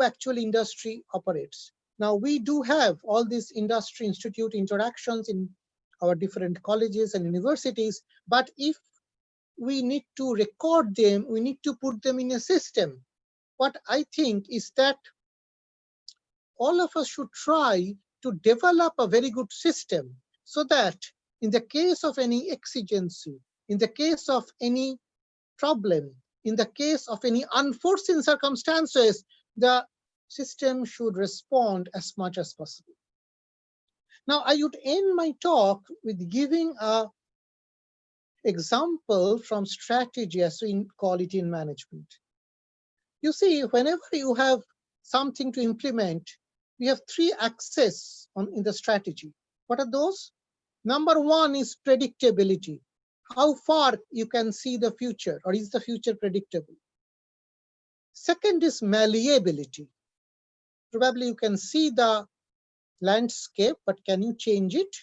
actually industry operates. Now, we do have all these industry institute interactions in our different colleges and universities, but if we need to record them, we need to put them in a system. What I think is that all of us should try to develop a very good system so that in the case of any exigency, in the case of any problem, in the case of any unforeseen circumstances, the system should respond as much as possible. Now, I would end my talk with giving an example from strategy, as we call it in management. You see, whenever you have something to implement, we have three axes in the strategy. What are those? Number one is predictability. How far you can see the future, or is the future predictable? Second is malleability. Probably you can see the landscape, but can you change it?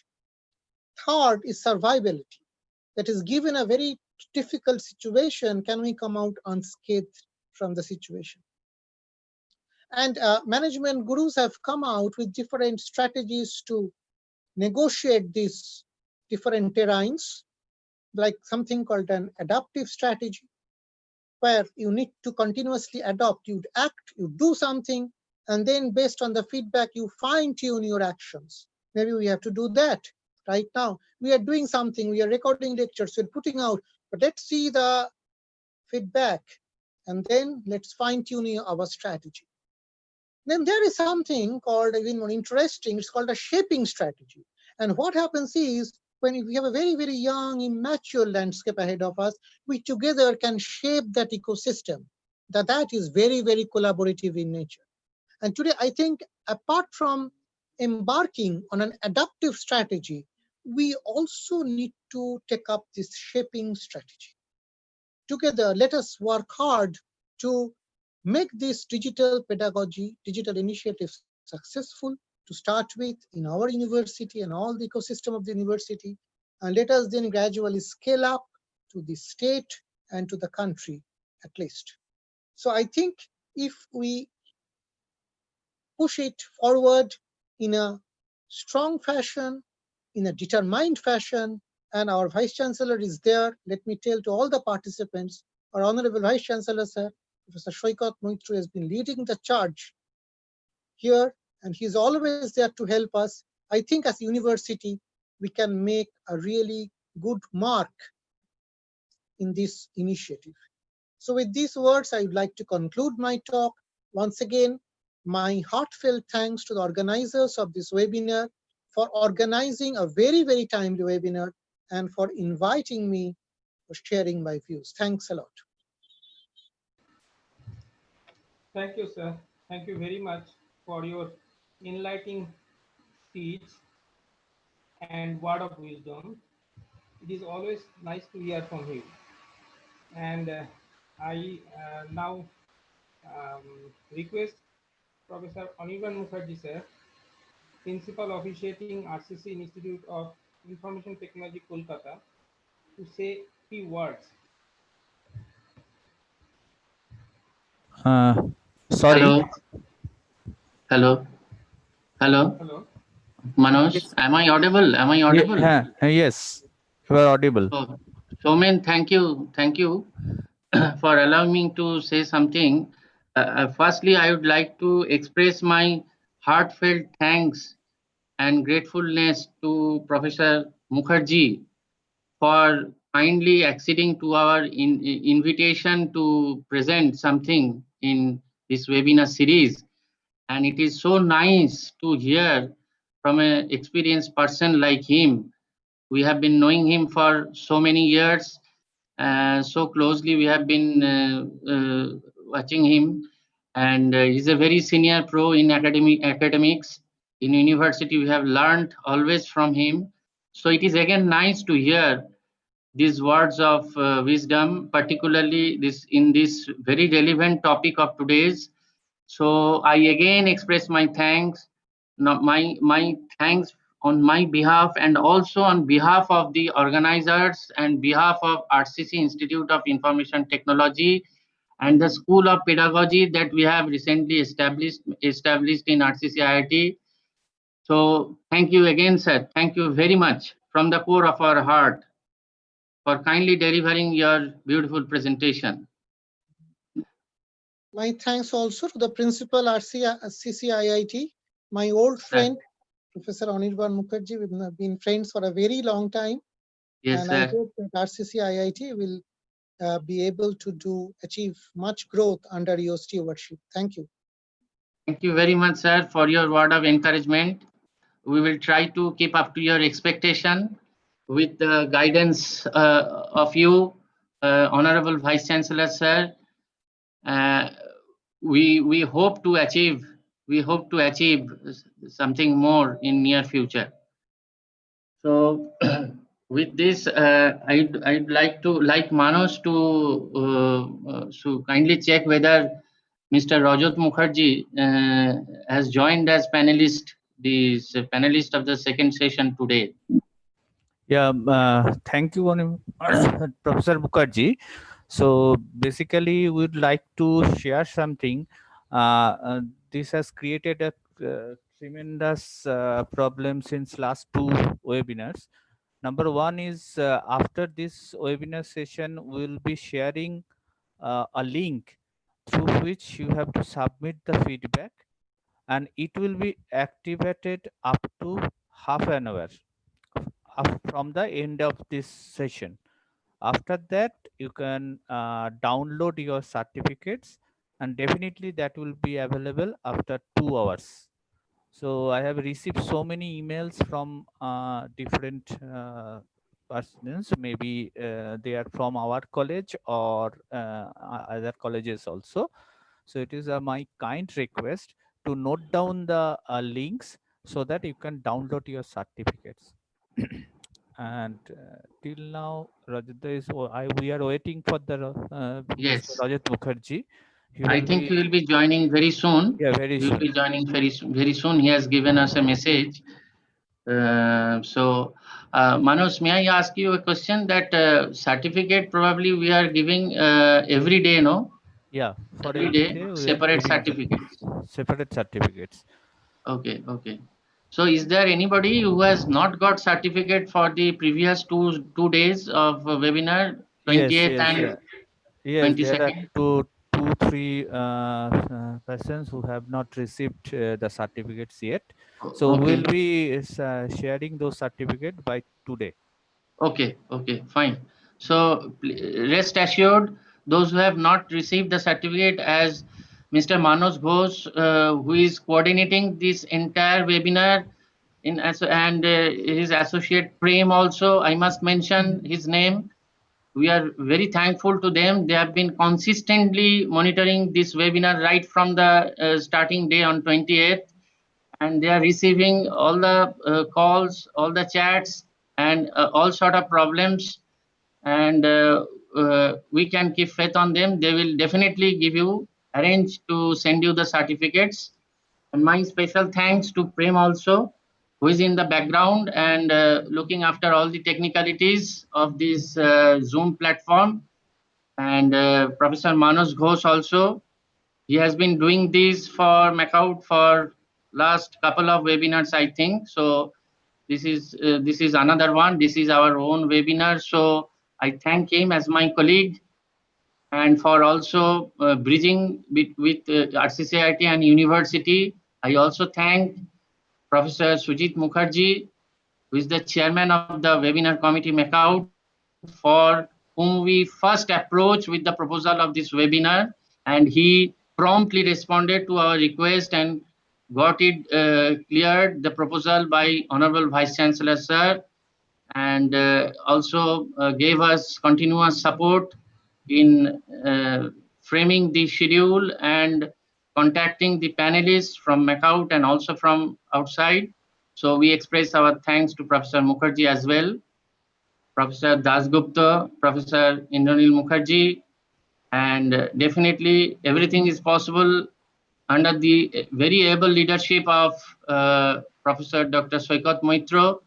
Third is survivability. That is, given a very difficult situation, can we come out unscathed from the situation? And management gurus have come out with different strategies to negotiate these different terrains, like something called an adaptive strategy, where you need to continuously adopt. You act, you do something, and then based on the feedback, you fine-tune your actions. Maybe we have to do that right now. We are doing something, we are recording lectures, we're putting out, but let's see the feedback, and then let's fine-tune our strategy. Then there is something called, even more interesting, it's called a shaping strategy. And what happens is, when we have a very, very young, immature landscape ahead of us, we together can shape that ecosystem. That is very, very collaborative in nature. And today, I think, apart from embarking on an adaptive strategy, we also need to take up this shaping strategy. Together, let us work hard to make this digital pedagogy, digital initiatives successful to start with in our university and all the ecosystem of the university. And let us then gradually scale up to the state and to the country at least. So I think if we push it forward in a strong fashion, in a determined fashion, and our Vice Chancellor is there, let me tell to all the participants, our Honorable Vice Chancellor, Sir, Professor Shoikat Moitru, has been leading the charge here, and he's always there to help us. I think as a university, we can make a really good mark in this initiative. So with these words, I would like to conclude my talk. Once again, my heartfelt thanks to the organizers of this webinar for organizing a very, very timely webinar and for inviting me for sharing my views. Thanks a lot. Thank you, sir. Thank you very much for your enlightening speech and word of wisdom. It is always nice to hear from you. And I now request Professor Anirban Mukherjee, sir, Principal Officiating RCC Institute of Information Technology, Kolkata, to say a few words. Sorry. Hello. Hello. Manoj, am I audible? Am I audible? Yes, you are audible. Oh, Somen, thank you for allowing me to say something. Firstly, I would like to express my heartfelt thanks and gratefulness to Professor Mukherjee for kindly acceding to our invitation to present something in this webinar series. And it is so nice to hear from an experienced person like him. We have been knowing him for so many years, so closely we have been watching him, and he's a very senior pro in academics. In university, we have learned always from him. So it is again nice to hear these words of wisdom, particularly in this very relevant topic of today's. So I again express my thanks, my thanks on my behalf and also on behalf of the organizers and behalf of RCC Institute of Information Technology. and the School of Pedagogy that we have recently established in RCC IIT. So thank you again, sir. Thank you very much from the core of our heart for kindly delivering your beautiful presentation. My thanks also to the principal RCCIIT, my old friend, Professor Anirban Mukherjee. We have been friends for a very long time. Yes, and sir. I hope that RCCIIT will be able to achieve much growth under your stewardship. Thank you. Thank you very much, sir, for your word of encouragement. We will try to keep up to your expectation with the guidance of you, Honorable Vice Chancellor, sir. We hope to achieve something more in near future. So with this, I'd like Manos to kindly check whether Mr. Rajat Mukherjee has joined as panelist, panelist of the second session today. Yeah, thank you, Professor Mukherjee. So basically, we'd like to share something. This has created a tremendous problem since last two webinars. Number one is after this webinar session, we'll be sharing a link through which you have to submit the feedback, and it will be activated up to half an hour from the end of this session. After that, you can download your certificates, and definitely that will be available after 2 hours. So I have received so many emails from different persons. Maybe they are from our college or other colleges also. So it is my kind request to note down the links so that you can download your certificates. And till now, Rajat is. We are waiting for the Mr. Yes, Rajat Mukherjee. I think he will be joining very soon. Yeah, very He will soon. be joining very soon. He has given us a message. Manos, may I ask you a question? That certificate probably we are giving every day, no? Yeah, for Every every day, day we are separate giving the certificates. separate certificates. Okay, okay. So, is there anybody who has not got certificate for the previous two days of webinar, Yes, 28th yes, and yes. There are 22nd? two, three persons who have not received the certificates yet. So we'll Okay, be sharing those certificates by today. okay, okay, fine. So, rest assured, those who have not received the certificate, as Mr. Manos Ghosh, who is coordinating this entire webinar, and his associate Prem also, I must mention his name. We are very thankful to them. They have been consistently monitoring this webinar right from the starting day on 28th, and they are receiving all the calls, all the chats, and all sort of problems. And we can keep faith on them. They will definitely arrange to send you the certificates. And my special thanks to Prem also, who is in the background and looking after all the technicalities of this Zoom platform. And Professor Manos Ghosh also, he has been doing this for MAKAUT for last couple of webinars, I think. So this is another one. This is our own webinar. So I thank him as my colleague, and for also bridging with RCCIT and university. I also thank Professor Sujit Mukherjee, who is the chairman of the webinar committee MAKAUT, for whom we first approached with the proposal of this webinar, and he promptly responded to our request and got it cleared, the proposal, by Honorable Vice Chancellor Sir, and also gave us continuous support in framing the schedule and contacting the panelists from MAKAUT and also from outside. So we express our thanks to Professor Mukherjee as well, Professor Dasgupta, Professor Indranil Mukherjee, and definitely everything is possible under the very able leadership of Professor Dr. Soikat Moitro.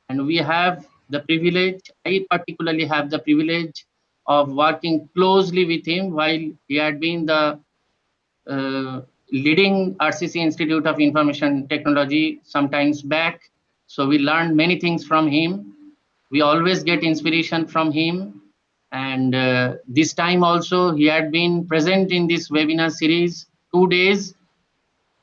And we have the privilege, I particularly have the privilege of working closely with him while he had been the leading RCC Institute of Information Technology sometimes back. So we learned many things from him. We always get inspiration from him. And this time also, he had been present in this webinar series 2 days,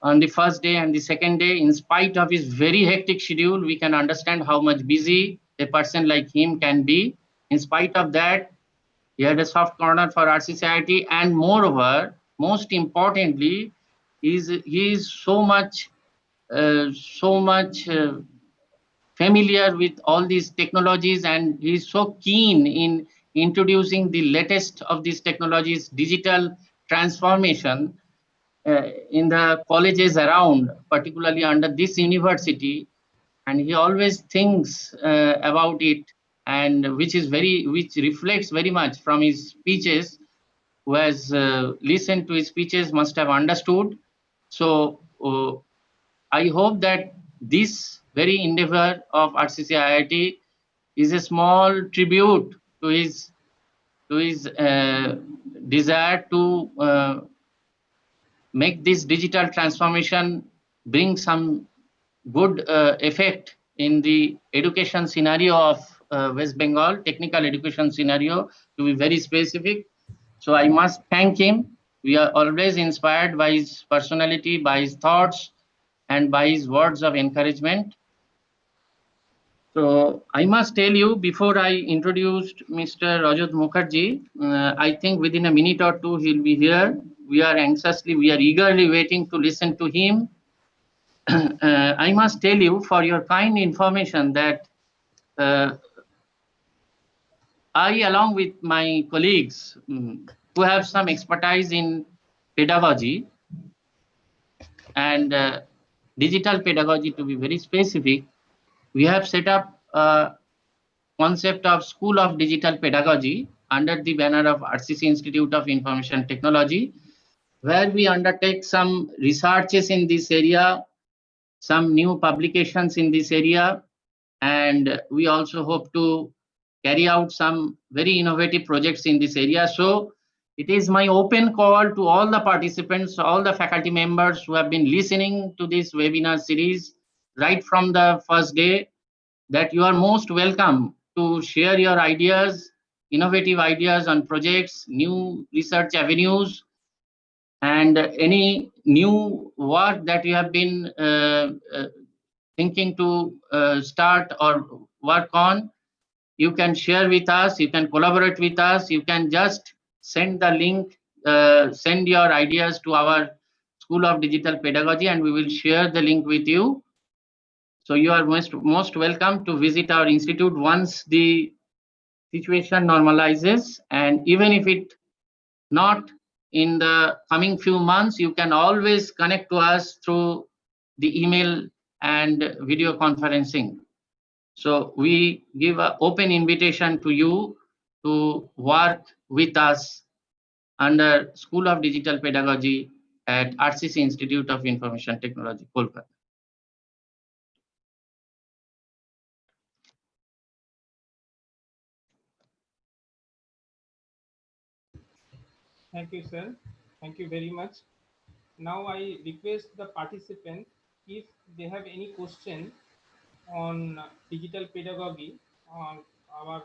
on the first day and the second day. In spite of his very hectic schedule, we can understand how much busy a person like him can be. In spite of that, he had a soft corner for RCCIT, and moreover, most importantly, he is so much familiar with all these technologies, and he's so keen in introducing the latest of these technologies, digital transformation in the colleges around, particularly under this university. And he always thinks about it, and which reflects very much from his speeches. Who has listened to his speeches must have understood. So I hope that this very endeavor of RCC IIT is a small tribute to his desire to make this digital transformation bring some good effect in the education scenario of West Bengal, technical education scenario, to be very specific. So I must thank him. We are always inspired by his personality, by his thoughts, and by his words of encouragement. So I must tell you, before I introduced Mr. Rajat Mukherjee, I think within a minute or two he'll be here. We are eagerly waiting to listen to him. I must tell you, for your kind information, that I, along with my colleagues who have some expertise in pedagogy and digital pedagogy, to be very specific, we have set up a concept of School of Digital Pedagogy under the banner of RCC Institute of Information Technology, where we undertake some researches in this area, some new publications in this area, and we also hope to carry out some very innovative projects in this area. So it is my open call to all the participants, all the faculty members who have been listening to this webinar series right from the first day, that you are most welcome to share your ideas, innovative ideas on projects, new research avenues, and any new work that you have been thinking to start or work on. You can share with us, you can collaborate with us, you can just send the link, send your ideas to our School of Digital Pedagogy, and we will share the link with you. So you are most welcome to visit our institute once the situation normalizes, and even if it not in the coming few months, you can always connect to us through the email and video conferencing. So we give an open invitation to you to work with us under School of Digital Pedagogy at RCC Institute of Information Technology, Kolkata. Thank you, sir. Thank you very much. Now I request the participant, if they have any question on digital pedagogy on our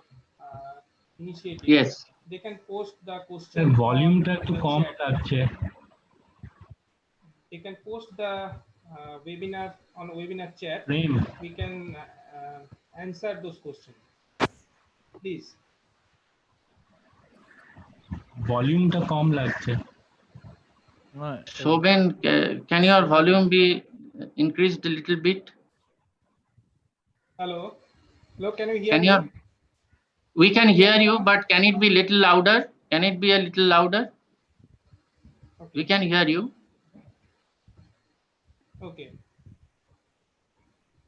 initiative, Yes. they can post the question volume on একটু the com chat. লাগছে They can post the webinar on webinar chat. Prem We can answer those questions. Please. ভলিউমটা কম লাগছে Shoben, can your volume be increased a little bit? Hello. Hello, can you hear me? We can hear you, but can it be little louder? Can it be a little louder? Okay. We can hear you. Okay.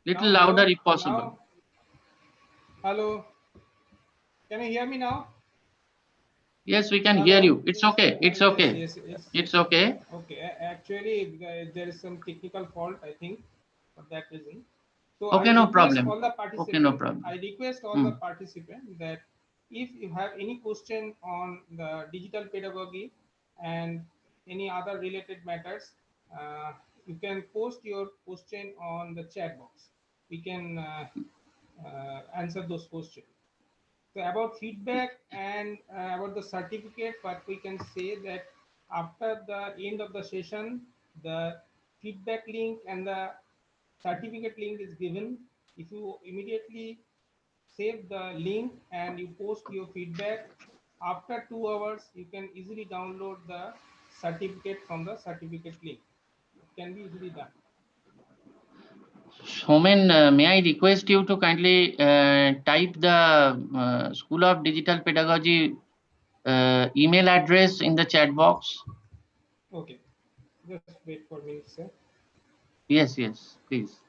Little Now, louder hello? if possible. Now, hello. Can you hear me now? Yes, we can Hello? hear you. It's okay. It's okay. Yes, yes. It's okay. Okay. Actually, there is some technical fault, I think, for that reason. So Okay, I no request problem. all the participants. Okay, no problem. I request all the participants that if you have any question on the digital pedagogy and any other related matters, you can post your question on the chat box. We can answer those questions. So about feedback and about the certificate, what we can say that after the end of the session, the feedback link and the certificate link is given. If you immediately save the link and you post your feedback, after 2 hours, you can easily download the certificate from the certificate link. It can be easily done. Homen, may I request you to kindly type the School of Digital Pedagogy email address in the chat box? Okay, just wait for me, sir. Yes, yes, please.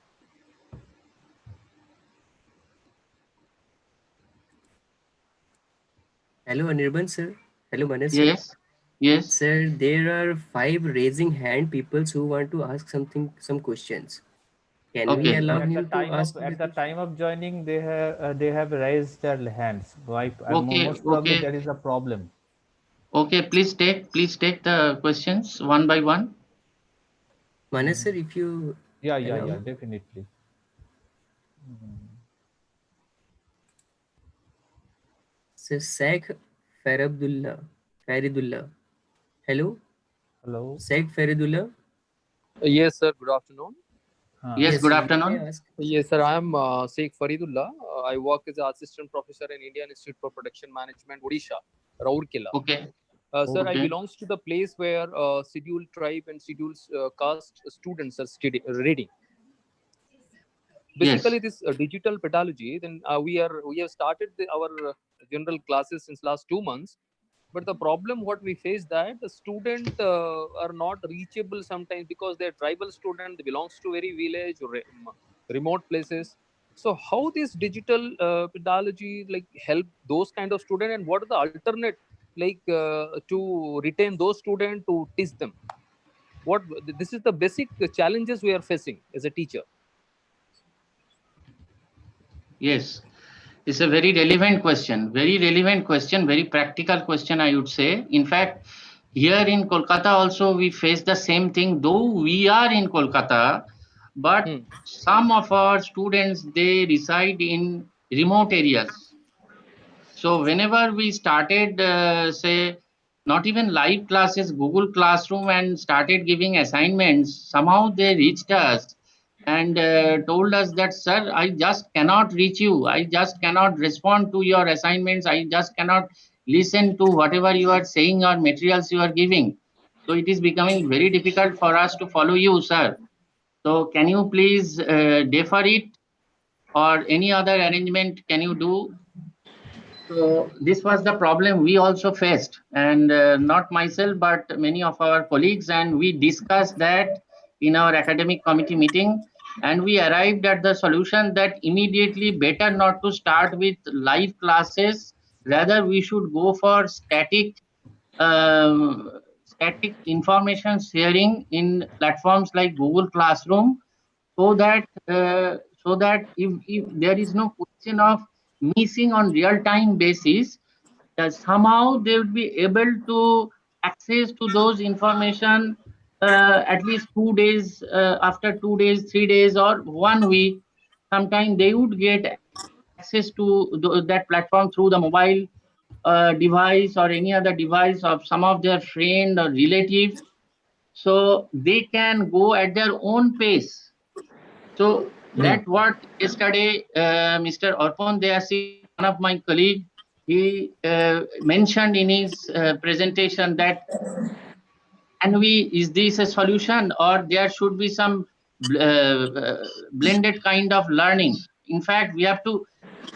Hello, Anirban sir. Hello, Manas sir. Yes, yes. Sir, there are 5 raising hand people who want to ask some questions. Can we Okay. allow At the him to time ask of the question? time of joining, they have raised their hands. Okay, Most probably okay, there is a problem. okay. Please take the questions one by one. Manas sir, if you Yeah, allow. definitely. Sir, Sheikh Faridullah. Hello, Hello. Sheikh Faridullah. Yes, sir. Good afternoon. Yes, Yes, good sir, you may afternoon. ask. Yes, sir. I am Sheikh Faridullah. I work as an assistant professor in Indian Institute for Production Management, Odisha, Rourkela. Okay, Sir, I okay. belongs to the place where scheduled tribe and scheduled caste students are reading. Yes, Basically, this digital pedagogy. Then we have started our general classes since last 2 months. But the problem what we face that the student are not reachable sometimes because they're tribal student, they belongs to very village or remote places. So how this digital pedagogy like help those kind of student, and what are the alternate like to retain those student to teach them? What this is the basic challenges we are facing as a teacher. yes. It's a very relevant question, very practical question, I would say. In fact, here in Kolkata also we face the same thing, though we are in Kolkata, but Hmm. some of our students, they reside in remote areas. So whenever we started, say, not even live classes, Google Classroom, and started giving assignments, somehow they reached us and told us that, sir, I just cannot reach you. I just cannot respond to your assignments. I just cannot listen to whatever you are saying or materials you are giving. So it is becoming very difficult for us to follow you, sir. So can you please defer it, or any other arrangement can you do? So this was the problem we also faced, and not myself, but many of our colleagues, and we discussed that in our academic committee meeting, and we arrived at the solution that immediately better not to start with live classes. Rather, we should go for static information sharing in platforms like Google Classroom, so that if there is no question of missing on real time basis, somehow they would be able to access to those information at least 2 days, after 2 days, 3 days, or 1 week. Sometime they would get access to that platform through the mobile device or any other device of some of their friend or relative, so they can go at their own pace. So Hmm. that what yesterday Mr. Arpan Deyasi, one of my colleague, he mentioned in his presentation that, can we, is this a solution, or there should be some blended kind of learning? In fact, we have to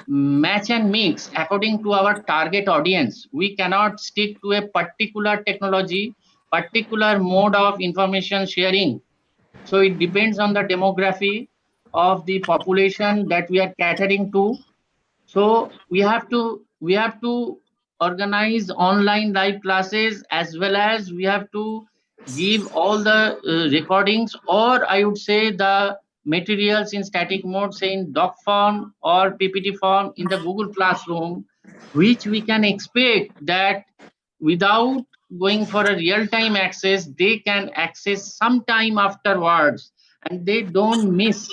match and mix according to our target audience. We cannot stick to a particular technology, particular mode of information sharing. So it depends on the demography of the population that we are catering to. So we have to organize online live classes, as well as we have to give all the recordings, or I would say the materials in static mode, say in doc form or PPT form in the Google Classroom. which we can expect that without going for a real-time access, they can access some time afterwards, and they don't miss,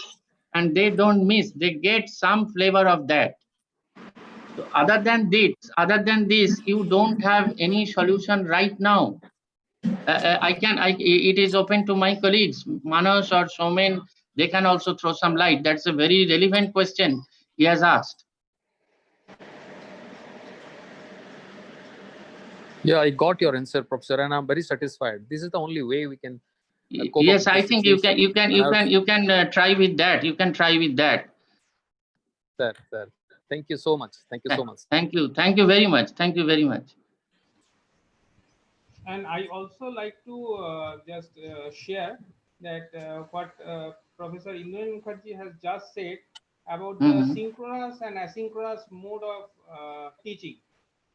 they get some flavor of that. So other than this, you don't have any solution right now. It is open to my colleagues, Manas or Somen. They can also throw some light. That's a very relevant question he has asked. Yeah, I got your answer, Professor, and I'm very satisfied. This is the only way we can cope up Yes, with the I think you can situation. try with that. You can try with that. Sir. Thank you so much. Thank you so much. Thank you very much. Thank you very much. And I also like to just share that what Professor Indranil Mukherjee has just said about the Mhm. synchronous and asynchronous mode of teaching.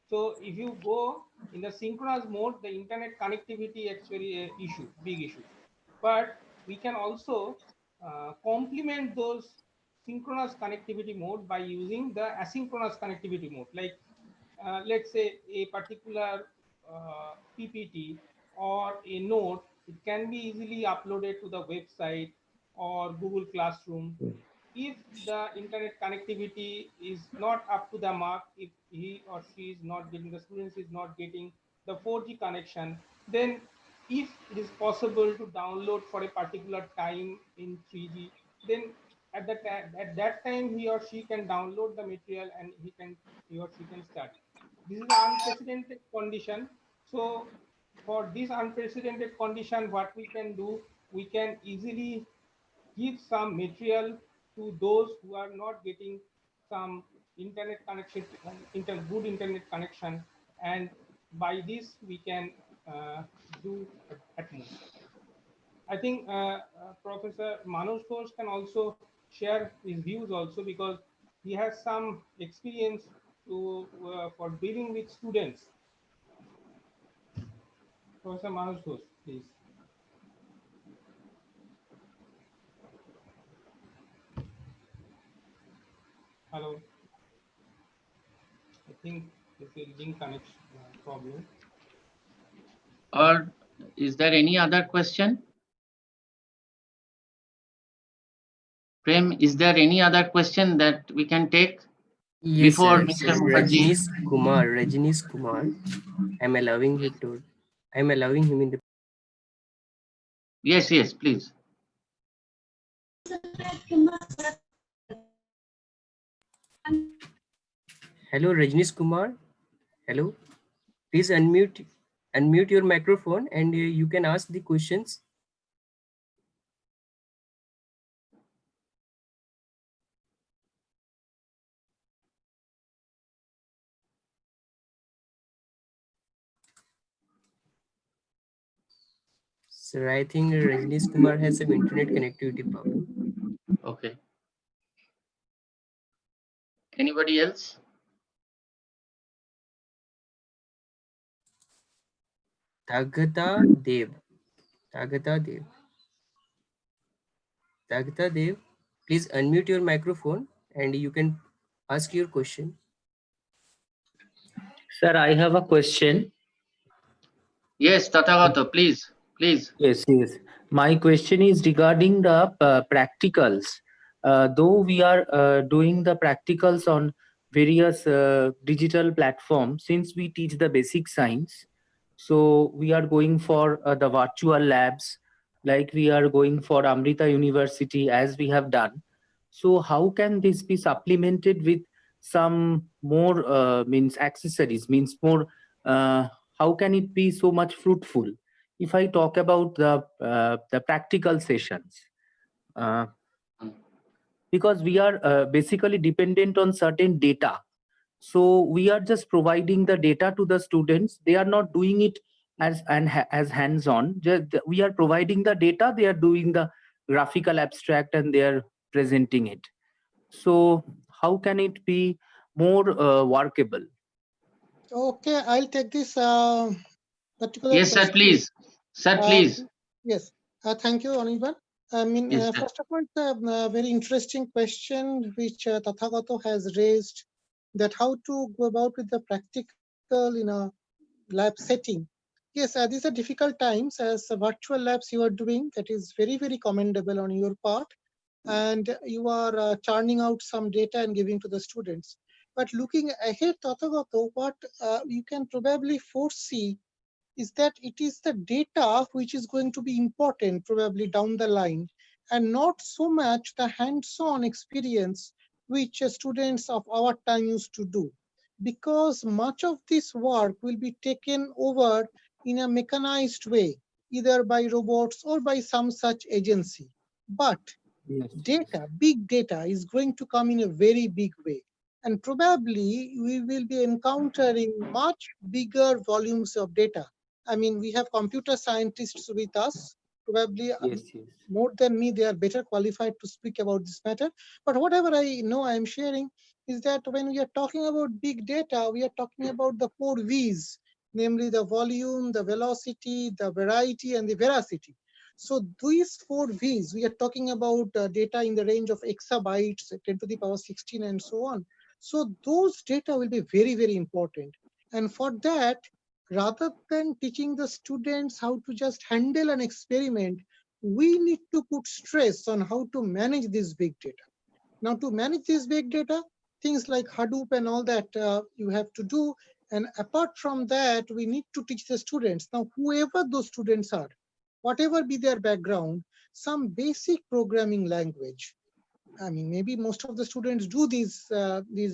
So if you go in the synchronous mode, the internet connectivity actually big issue. But we can also complement those synchronous connectivity mode by using the asynchronous connectivity mode. Like let's say a particular PPT or a note, it can be easily uploaded to the website or Google Classroom. If the internet connectivity is not up to the mark, if he or she is not getting, the students is not getting the 4G connection, then if it is possible to download for a particular time in 3G, then at that time he or she can download the material and he or she can study. This is an unprecedented condition. So for this unprecedented condition, what we can do, we can easily give some material to those who are not getting some internet connection, good internet connection, and by this we can do at most. I think Professor Manoj Ghosh can also share his views also, because he has some experience to for dealing with students. Professor Manoj Ghosh, please. Hello. I think it's a link connection problem. Or is there any other question? Prem, is there any other question that we can take Yes, before sir. Mr. So Mukherjee? Rajnish Kumar, I'm allowing him in the. Yes, please. Hello, Rajnish Kumar. Hello. Please unmute your microphone and you can ask the questions. Sir, I think Rajnish Kumar has some internet connectivity problem. Okay. Anybody else? Taghata Dev. Please unmute your microphone and you can ask your question. Sir, I have a question. Yes, Tathagata, please. Yes. My question is regarding the practicals. Though we are doing the practicals on various digital platforms, since we teach the basic science, so we are going for the virtual labs, like we are going for Amrita University as we have done. So how can this be supplemented with some more means accessories, means more, how can it be so much fruitful? If I talk about the practical sessions, uh, because we are basically dependent on certain data, so we are just providing the data to the students. They are not doing it as hands-on. Just we are providing the data. They are doing the graphical abstract and they are presenting it. So how can it be more workable? Okay, I'll take this particular Yes, question. sir, please. Sir, please. Yes, thank you, Anirban. I mean, Yes, sir. first of all, it's a very interesting question which Tathagato has raised that how to go about with the practical in a lab setting. Yes, these are difficult times as virtual labs you are doing. That is very, very commendable on your part. And you are churning out some data and giving to the students. But looking ahead, Tathagato, what you can probably foresee is that it is the data which is going to be important probably down the line, and not so much the hands-on experience which students of our time used to do, because much of this work will be taken over in a mechanized way, either by robots or by some such agency. But Yes. data, big data is going to come in a very big way. And probably we will be encountering much bigger volumes of data. I mean, we have computer scientists with us, probably Yes. Yes. more than me, they are better qualified to speak about this matter. But whatever I know, I am sharing is that when we are talking about big data, we are talking about the 4 V's, namely the volume, the velocity, the variety, and the veracity. So these 4 V's, we are talking about data in the range of exabytes, 10 to the power 16, and so on. So those data will be very, very important. And for that, rather than teaching the students how to just handle an experiment, we need to put stress on how to manage this big data. Now, to manage this big data, things like Hadoop and all that you have to do. And apart from that, we need to teach the students. Now, whoever those students are, whatever be their background, some basic programming language. I mean, maybe most of the students do these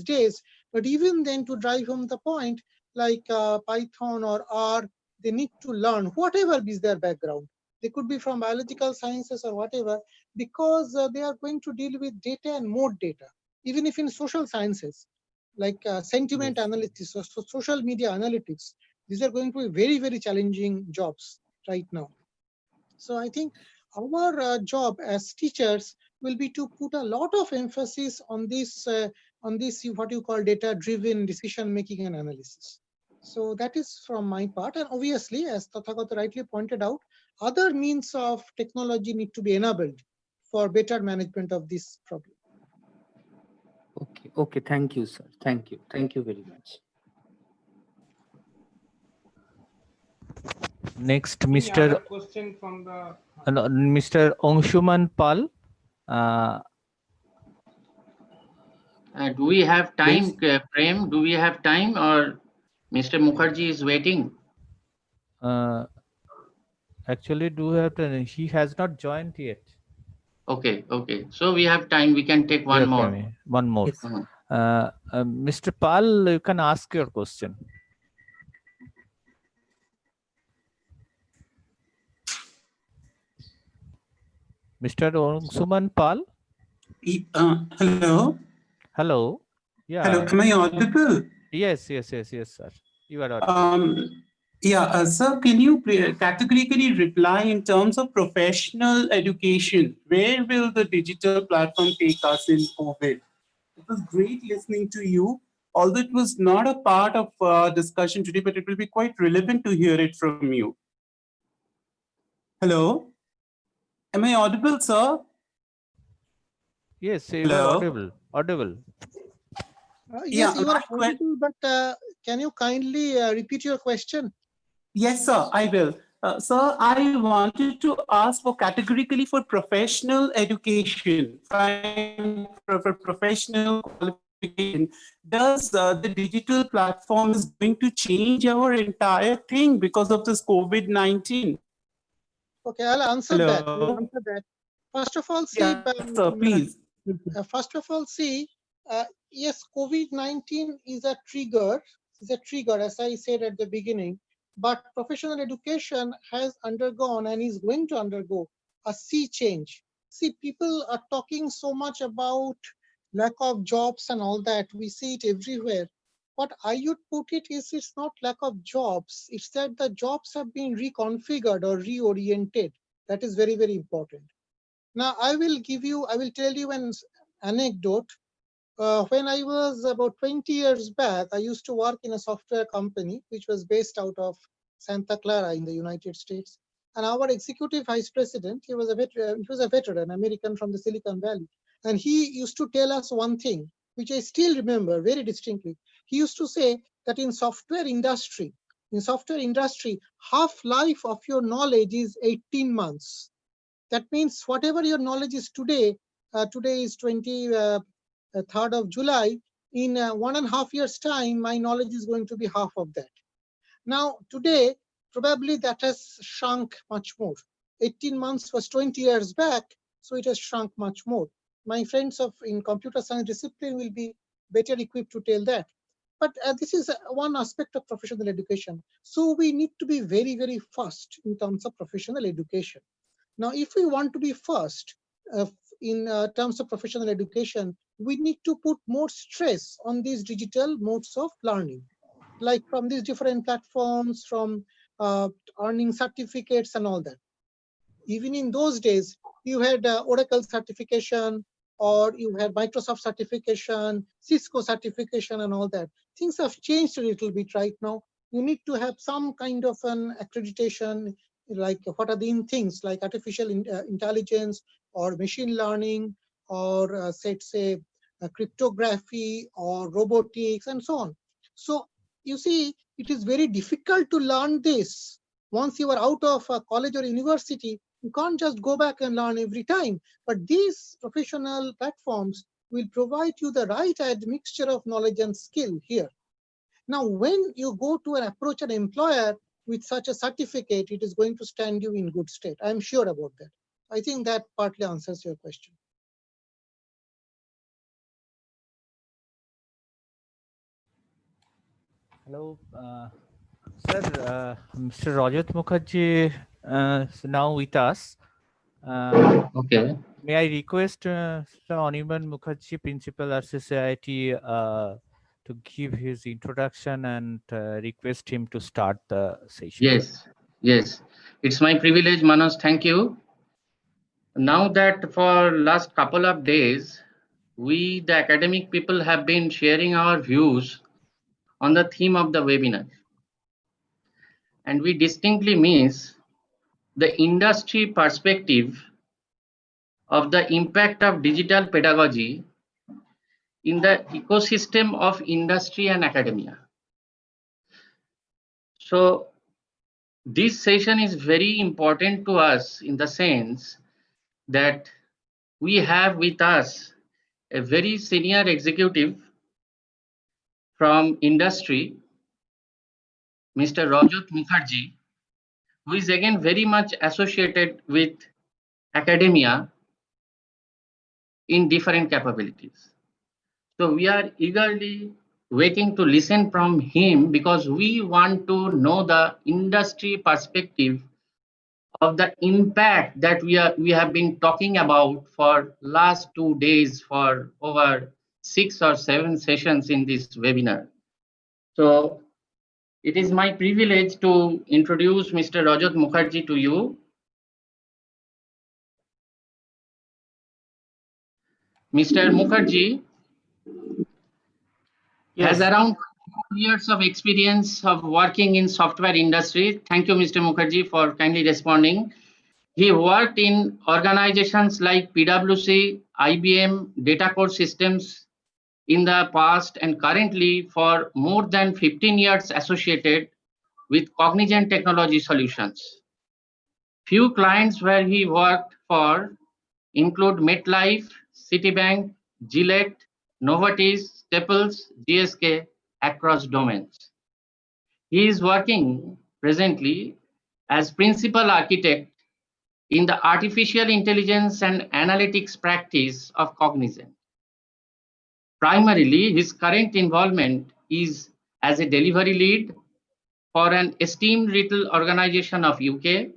days, but even then, to drive home the point, like Python or R, they need to learn whatever be their background. They could be from biological sciences or whatever, because they are going to deal with data and more data. Even if in social sciences, like sentiment Yes. analysis or social media analytics, these are going to be very, very challenging jobs right now. So I think our job as teachers will be to put a lot of emphasis on this what you call data-driven decision making and analysis. So that is from my part, and obviously, as Tathagata rightly pointed out, other means of technology need to be enabled for better management of this problem. Okay. Okay. Thank you, sir. Thank you. Thank you very much. Next, Any other Mr. question from the Mr. Angshuman Pal. Uh, Do we have time, Please. Prem? Do we have time, or Mr. Mukherjee is waiting? Actually, do have to, he has not joined yet. Okay, okay. So we have time. We can take one Yeah, more. Premi, one more. Yes. Mr. Pal, you can ask your question. Mr. Suman Pal. Hello. Hello. Yeah. Hello. Am I audible? Yes, sir. You are audible. Yeah, sir, can you categorically reply in terms of professional education? Where will the digital platform take us in COVID? It was great listening to you. Although it was not a part of discussion today, but it will be quite relevant to hear it from you. Hello? Am I audible, sir? Yes, you Hello? are audible. Audible. Yes, Yeah, you are my audible, but can you kindly repeat your question? Yes, sir, I will. Sir, I wanted to ask for categorically for professional education, for professional qualification. Does the digital platform is going to change our entire thing because of this COVID-19? Okay, I'll answer that. Hello? First of all, see, Yeah, sir, please. first of all, see, yes, COVID-19 is a trigger. Is a trigger, as I said at the beginning. But professional education has undergone and is going to undergo a sea change. See, people are talking so much about lack of jobs and all that. We see it everywhere. What I would put it is, it's not lack of jobs. It's that the jobs have been reconfigured or reoriented. That is very, very important. Now, I will tell you an anecdote. When I was about 20 years back, I used to work in a software company, which was based out of Santa Clara in the United States. And our executive vice president, he was a veteran, American from the Silicon Valley. And he used to tell us one thing, which I still remember very distinctly. He used to say that in software industry, half-life of your knowledge is 18 months. That means whatever your knowledge is today, today is 23rd of July, in 1.5 years' time, my knowledge is going to be half of that. Now, today, probably that has shrunk much more. 18 months was 20 years back, so it has shrunk much more. My friends in computer science discipline will be better equipped to tell that. But this is one aspect of professional education. So we need to be very, very fast in terms of professional education. Now, if we want to be first in terms of professional education, we need to put more stress on these digital modes of learning, like from these different platforms, from earning certificates and all that. Even in those days, you had Oracle certification, or you had Microsoft certification, Cisco certification, and all that. Things have changed a little bit right now. You need to have some kind of an accreditation, like what are the things like artificial intelligence or machine learning, or say cryptography or robotics and so on. So you see, it is very difficult to learn this. Once you are out of college or university, you can't just go back and learn every time. But these professional platforms will provide you the right mixture of knowledge and skill here. Now, when you go to approach an employer with such a certificate, it is going to stand you in good state. I'm sure about that. I think that partly answers your question. Hello, sir. Mr. Rajat Mukherjee is now with us. Okay. May I request Mr. Anirban Mukherjee, Principal RCCIT, to give his introduction and request him to start the session. Yes. It's my privilege, Manoj. Thank you. Now that for last couple of days, we, the academic people, have been sharing our views on the theme of the webinar. And we distinctly miss the industry perspective of the impact of digital pedagogy in the ecosystem of industry and academia. So this session is very important to us in the sense that we have with us a very senior executive from industry, Mr. Rajat Mukherjee, who is again very much associated with academia in different capabilities. So we are eagerly waiting to listen from him because we want to know the industry perspective of the impact that we have been talking about for last 2 days for over 6 or 7 sessions in this webinar. So it is my privilege to introduce Mr. Rajat Mukherjee to you. Mr. Mukherjee has around 4 years of experience of working in software industry. Thank you, Mr. Mukherjee, for kindly responding. He worked in organizations like PwC, IBM, Data Core Systems in the past, and currently for more than 15 years associated with Cognizant Technology Solutions. Few clients where he worked for include MetLife, Citibank, Gillette, Novartis, Staples, GSK across domains. He is working presently as principal architect in the artificial intelligence and analytics practice of Cognizant. Primarily, his current involvement is as a delivery lead for an esteemed retail organization of UK.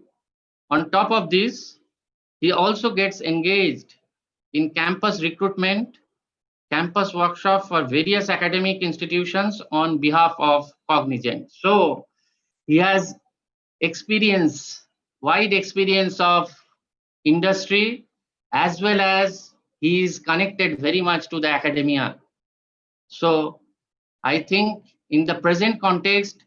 On top of this, he also gets engaged in campus recruitment, campus workshop for various academic institutions on behalf of Cognizant. So he has wide experience of industry, as well as he is connected very much to the academia. So I think in the present context,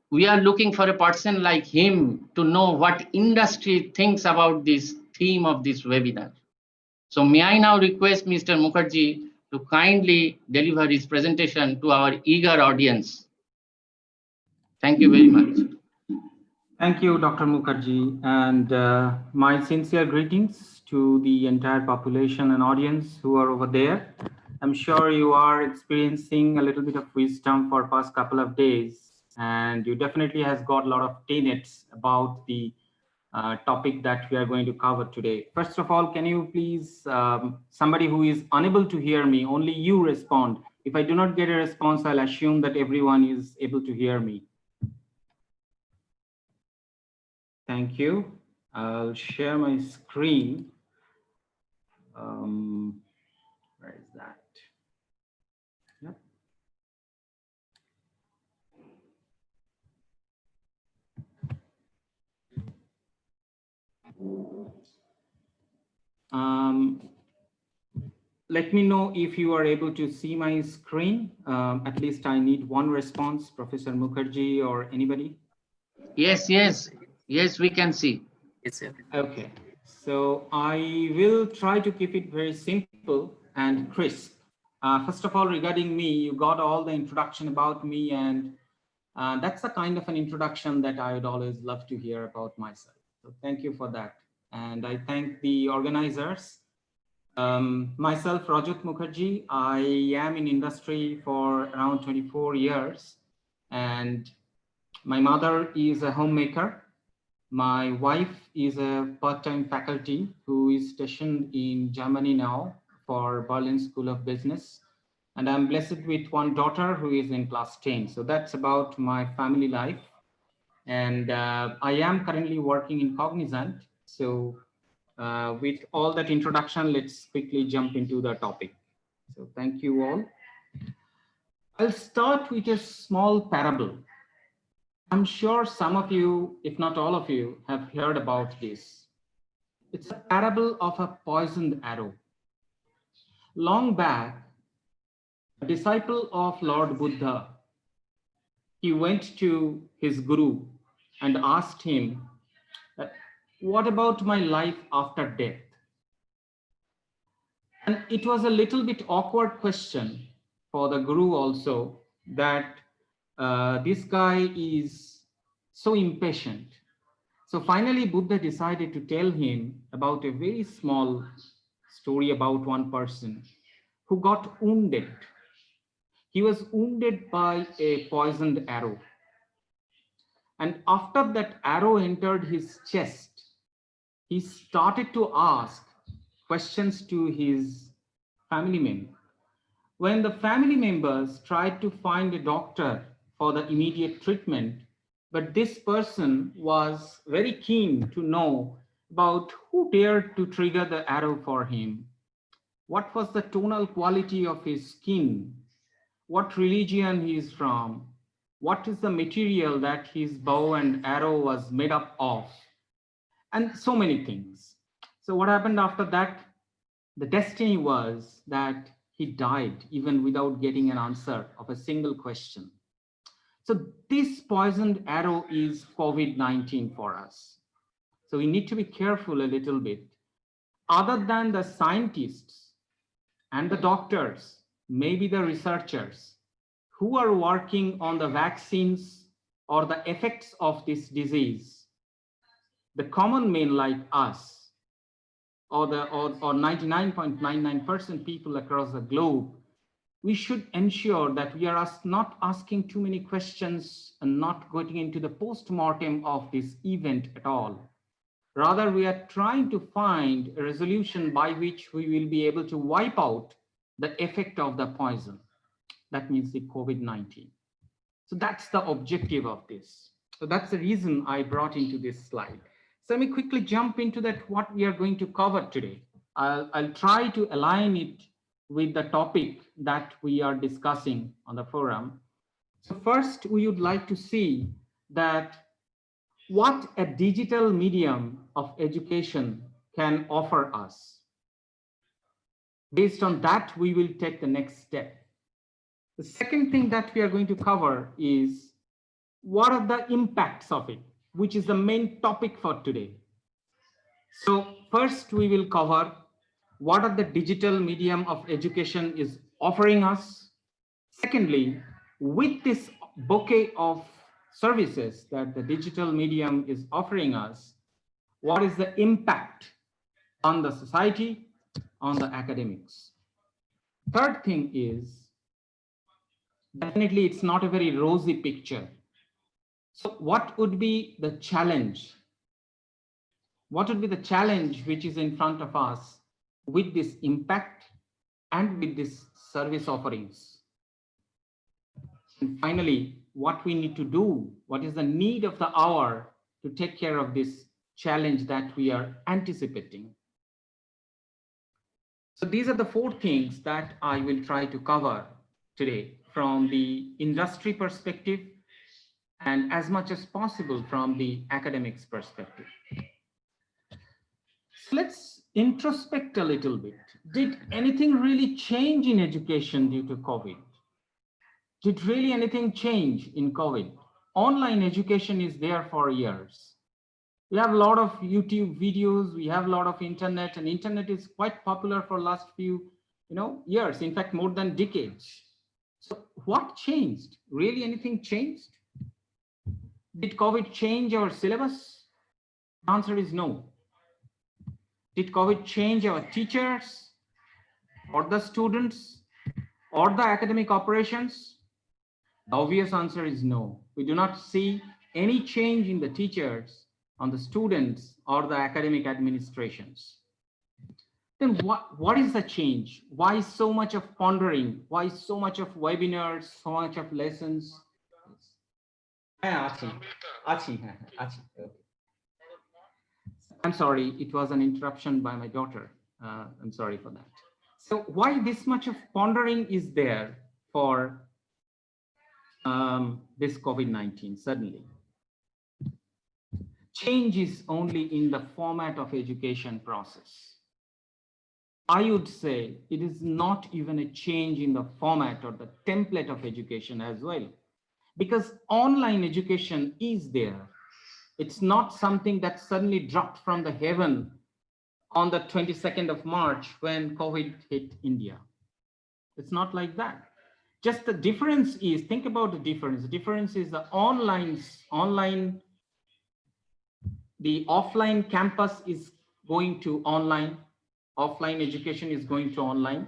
we are looking for a person like him to know what industry thinks about this theme of this webinar. So may I now request Mr. Mukherjee to kindly deliver his presentation to our eager audience. Thank you very much. Thank you, Dr. Mukherjee, and my sincere greetings to the entire population and audience who are over there. I'm sure you are experiencing a little bit of wisdom for past couple of days, and you definitely has got a lot of tenets about the topic that we are going to cover today. First of all, can you please, somebody who is unable to hear me, only you respond. If I do not get a response, I'll assume that everyone is able to hear me. Thank you. I'll share my screen. Where is that? Yep. Let me know if you are able to see my screen. At least I need one response, Professor Mukherjee or anybody. Yes, we can see. Yes, sir. Okay, so I will try to keep it very simple and crisp. First of all, regarding me, you got all the introduction about me, and that's the kind of an introduction that I would always love to hear about myself. So thank you for that. And I thank the organizers. Myself, Rajat Mukherjee, I am in industry for around 24 years, and my mother is a homemaker. My wife is a part-time faculty who is stationed in Germany now for Berlin School of Business. And I'm blessed with one daughter who is in class 10. So that's about my family life. And I am currently working in Cognizant. So with all that introduction, let's quickly jump into the topic. So thank you all. I'll start with a small parable. I'm sure some of you, if not all of you, have heard about this. It's a parable of a poisoned arrow. Long back, a disciple of Lord Buddha, he went to his guru and asked him, what about my life after death? And it was a little bit awkward question for the guru also, that this guy is so impatient. So finally, Buddha decided to tell him about a very small story about one person who got wounded. He was wounded by a poisoned arrow. And after that arrow entered his chest, he started to ask questions to his family members. When the family members tried to find a doctor for the immediate treatment, but this person was very keen to know about who dared to trigger the arrow for him. What was the tonal quality of his skin? What religion he is from? What is the material that his bow and arrow was made up of? And so many things. So what happened after that? The destiny was that he died even without getting an answer of a single question. So this poisoned arrow is COVID-19 for us. So we need to be careful a little bit. Other than the scientists and the doctors, maybe the researchers who are working on the vaccines or the effects of this disease, the common men like us, or 99.99% people across the globe, we should ensure that we are not asking too many questions and not going into the post-mortem of this event at all. Rather, we are trying to find a resolution by which we will be able to wipe out the effect of the poison. That means the COVID-19. So that's the objective of this. So that's the reason I brought into this slide. So let me quickly jump into that, what we are going to cover today. I'll try to align it with the topic that we are discussing on the forum. So first, we would like to see that what a digital medium of education can offer us. Based on that, we will take the next step. The second thing that we are going to cover is what are the impacts of it, which is the main topic for today. So first we will cover what are the digital medium of education is offering us? Secondly, with this bouquet of services that the digital medium is offering us, what is the impact on the society, on the academics? Third thing is, definitely it's not a very rosy picture. So what would be the challenge? What would be the challenge which is in front of us with this impact and with these service offerings? And finally, what we need to do, what is the need of the hour to take care of this challenge that we are anticipating? So these are the four things that I will try to cover today from the industry perspective and as much as possible from the academics perspective. So let's introspect a little bit. Did anything really change in education due to COVID? Did really anything change in COVID? Online education is there for years. We have a lot of YouTube videos, we have a lot of internet, and internet is quite popular for last few years, in fact, more than decades. So what changed? Really anything changed? Did COVID change our syllabus? The answer is no. Did COVID change our teachers or the students or the academic operations? The obvious answer is no. We do not see any change in the teachers, on the students, or the academic administrations. Then what is the change? Why so much of pondering? Why so much of webinars, so much of lessons? I'm sorry, it was an interruption by my daughter. I'm sorry for that. So why this much of pondering is there for this COVID-19 suddenly? Change is only in the format of education process. I would say it is not even a change in the format or the template of education as well, because online education is there. It's not something that suddenly dropped from the heaven on the 22nd of March when COVID hit India. It's not like that. Just the difference is, think about the difference. The difference is the the offline campus is going to online, offline education is going to online.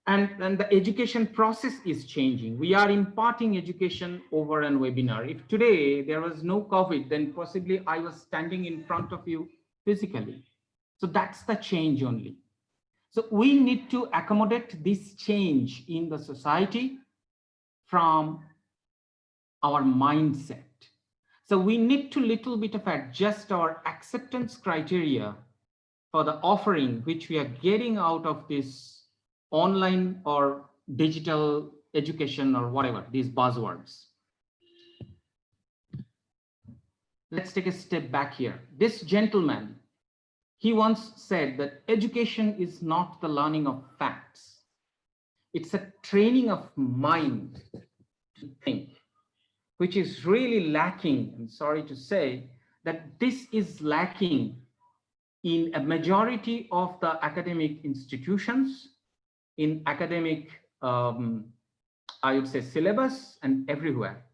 And the education process is changing. We are imparting education over an webinar. If today there was no COVID, then possibly I was standing in front of you physically. So that's the change only. So we need to accommodate this change in the society from our mindset. So we need to little bit of adjust our acceptance criteria for the offering which we are getting out of this online or digital education or whatever, these buzzwords. Let's take a step back here. This gentleman, he once said that education is not the learning of facts. It's a training of mind to think, which is really lacking. I'm sorry to say that this is lacking in a majority of the academic institutions, in academic, I would say, syllabus and everywhere.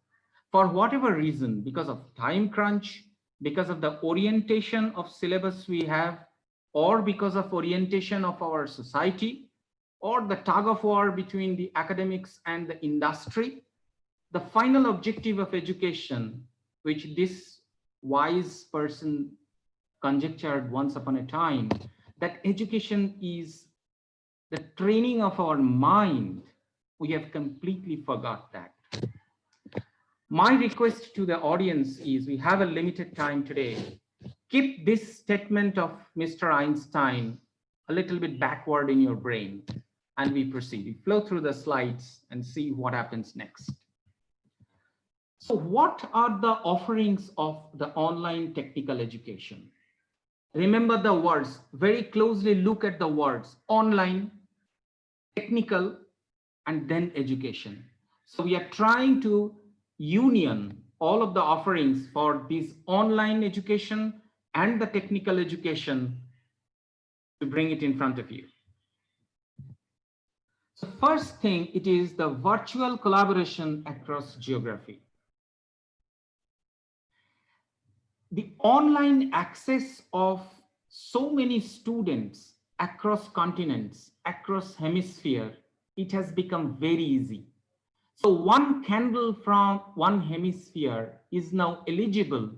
For whatever reason, because of time crunch, because of the orientation of syllabus we have, or because of orientation of our society, or the tug of war between the academics and the industry, the final objective of education, which this wise person conjectured once upon a time, that education is the training of our mind, we have completely forgot that. My request to the audience is, we have a limited time today. Keep this statement of Mr. Einstein a little bit backward in your brain, and we proceed. We flow through the slides and see what happens next. So what are the offerings of the online technical education? Remember the words, very closely look at the words: online, technical, and then education. So we are trying to union all of the offerings for this online education and the technical education to bring it in front of you. So first thing, it is the virtual collaboration across geography. The online access of so many students across continents, across hemisphere, it has become very easy. So one candle from one hemisphere is now eligible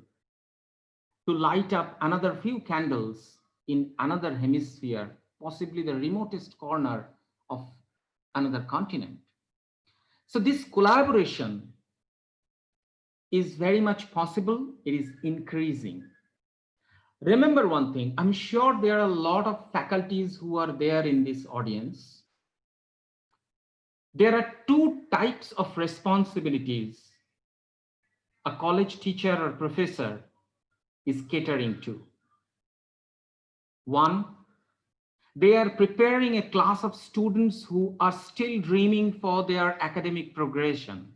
to light up another few candles in another hemisphere, possibly the remotest corner of another continent. So this collaboration is very much possible. It is increasing. Remember one thing, I'm sure there are a lot of faculties who are there in this audience. There are two types of responsibilities a college teacher or professor is catering to. One, they are preparing a class of students who are still dreaming for their academic progression.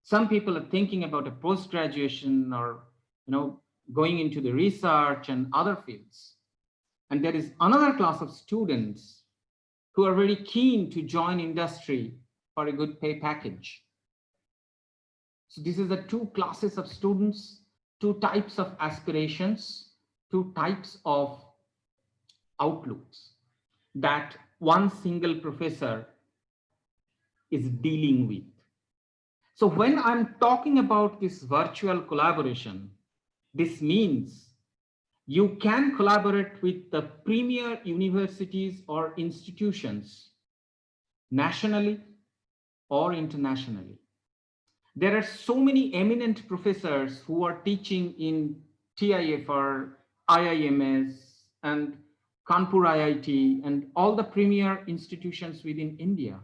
Some people are thinking about a post-graduation or going into the research and other fields. And there is another class of students who are very keen to join industry for a good pay package. So this is the two classes of students, two types of aspirations, two types of outlooks that one single professor is dealing with. So when I'm talking about this virtual collaboration, this means you can collaborate with the premier universities or institutions nationally or internationally. There are so many eminent professors who are teaching in TIF or IIMS and Kanpur IIT and all the premier institutions within India.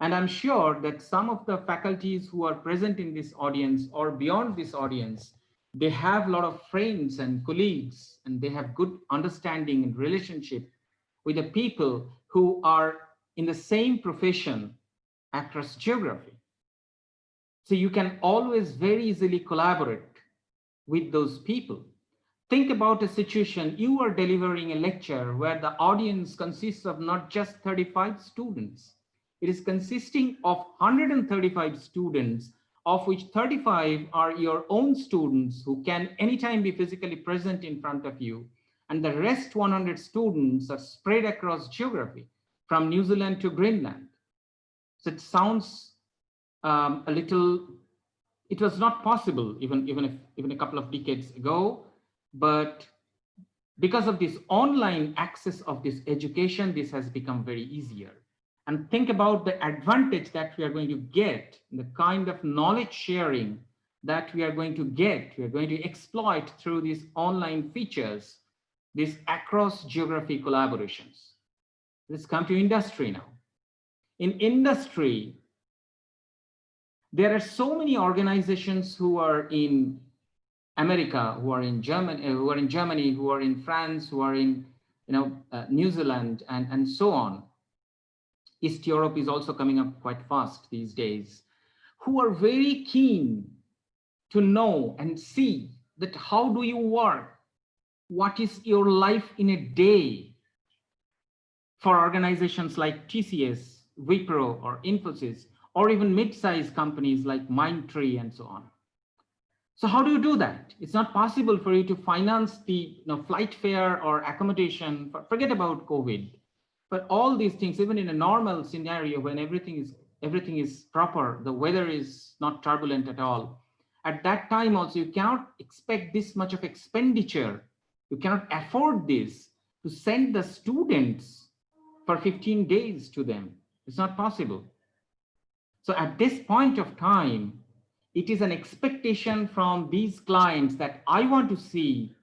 And I'm sure that some of the faculties who are present in this audience or beyond this audience, they have a lot of friends and colleagues, and they have good understanding and relationship with the people who are in the same profession across geography. So you can always very easily collaborate with those people. Think about a situation, you are delivering a lecture where the audience consists of not just 35 students. It is consisting of 135 students, of which 35 are your own students who can anytime be physically present in front of you. And the rest 100 students are spread across geography from New Zealand to Greenland. So it sounds a little, it was not possible even a couple of decades ago, but because of this online access of this education, this has become very easier. And think about the advantage that we are going to get, the kind of knowledge sharing that we are going to get, we are going to exploit through these online features, these across geography collaborations. Let's come to industry now. In industry, there are so many organizations who are in America, who are in Germany, who are in France, who are in New Zealand, and so on. East Europe is also coming up quite fast these days, who are very keen to know and see that how do you work? What is your life in a day for organizations like TCS, Wipro, or Infosys, or even mid-sized companies like Mindtree and so on. So how do you do that? It's not possible for you to finance the flight fare or accommodation. Forget about COVID. But all these things, even in a normal scenario when everything is proper, the weather is not turbulent at all. At that time also, you cannot expect this much of expenditure. You cannot afford this to send the students for 15 days to them. It's not possible. So at this point of time, it is an expectation from these clients that I want to see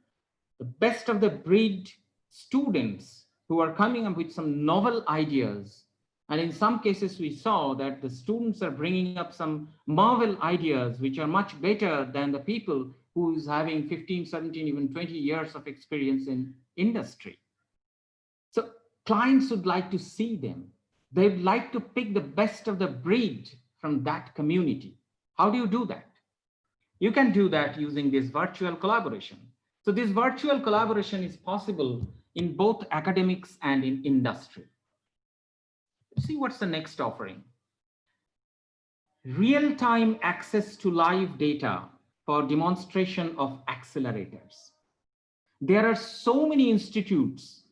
the best of the breed students who are coming up with some novel ideas. And in some cases, we saw that the students are bringing up some novel ideas, which are much better than the people who's having 15, 17, even 20 years of experience in industry. So clients would like to see them. They'd like to pick the best of the breed from that community. How do you do that? You can do that using this virtual collaboration. So this virtual collaboration is possible in both academics and in industry. See what's the next offering. Real-time access to live data for demonstration of accelerators. There are so many institutes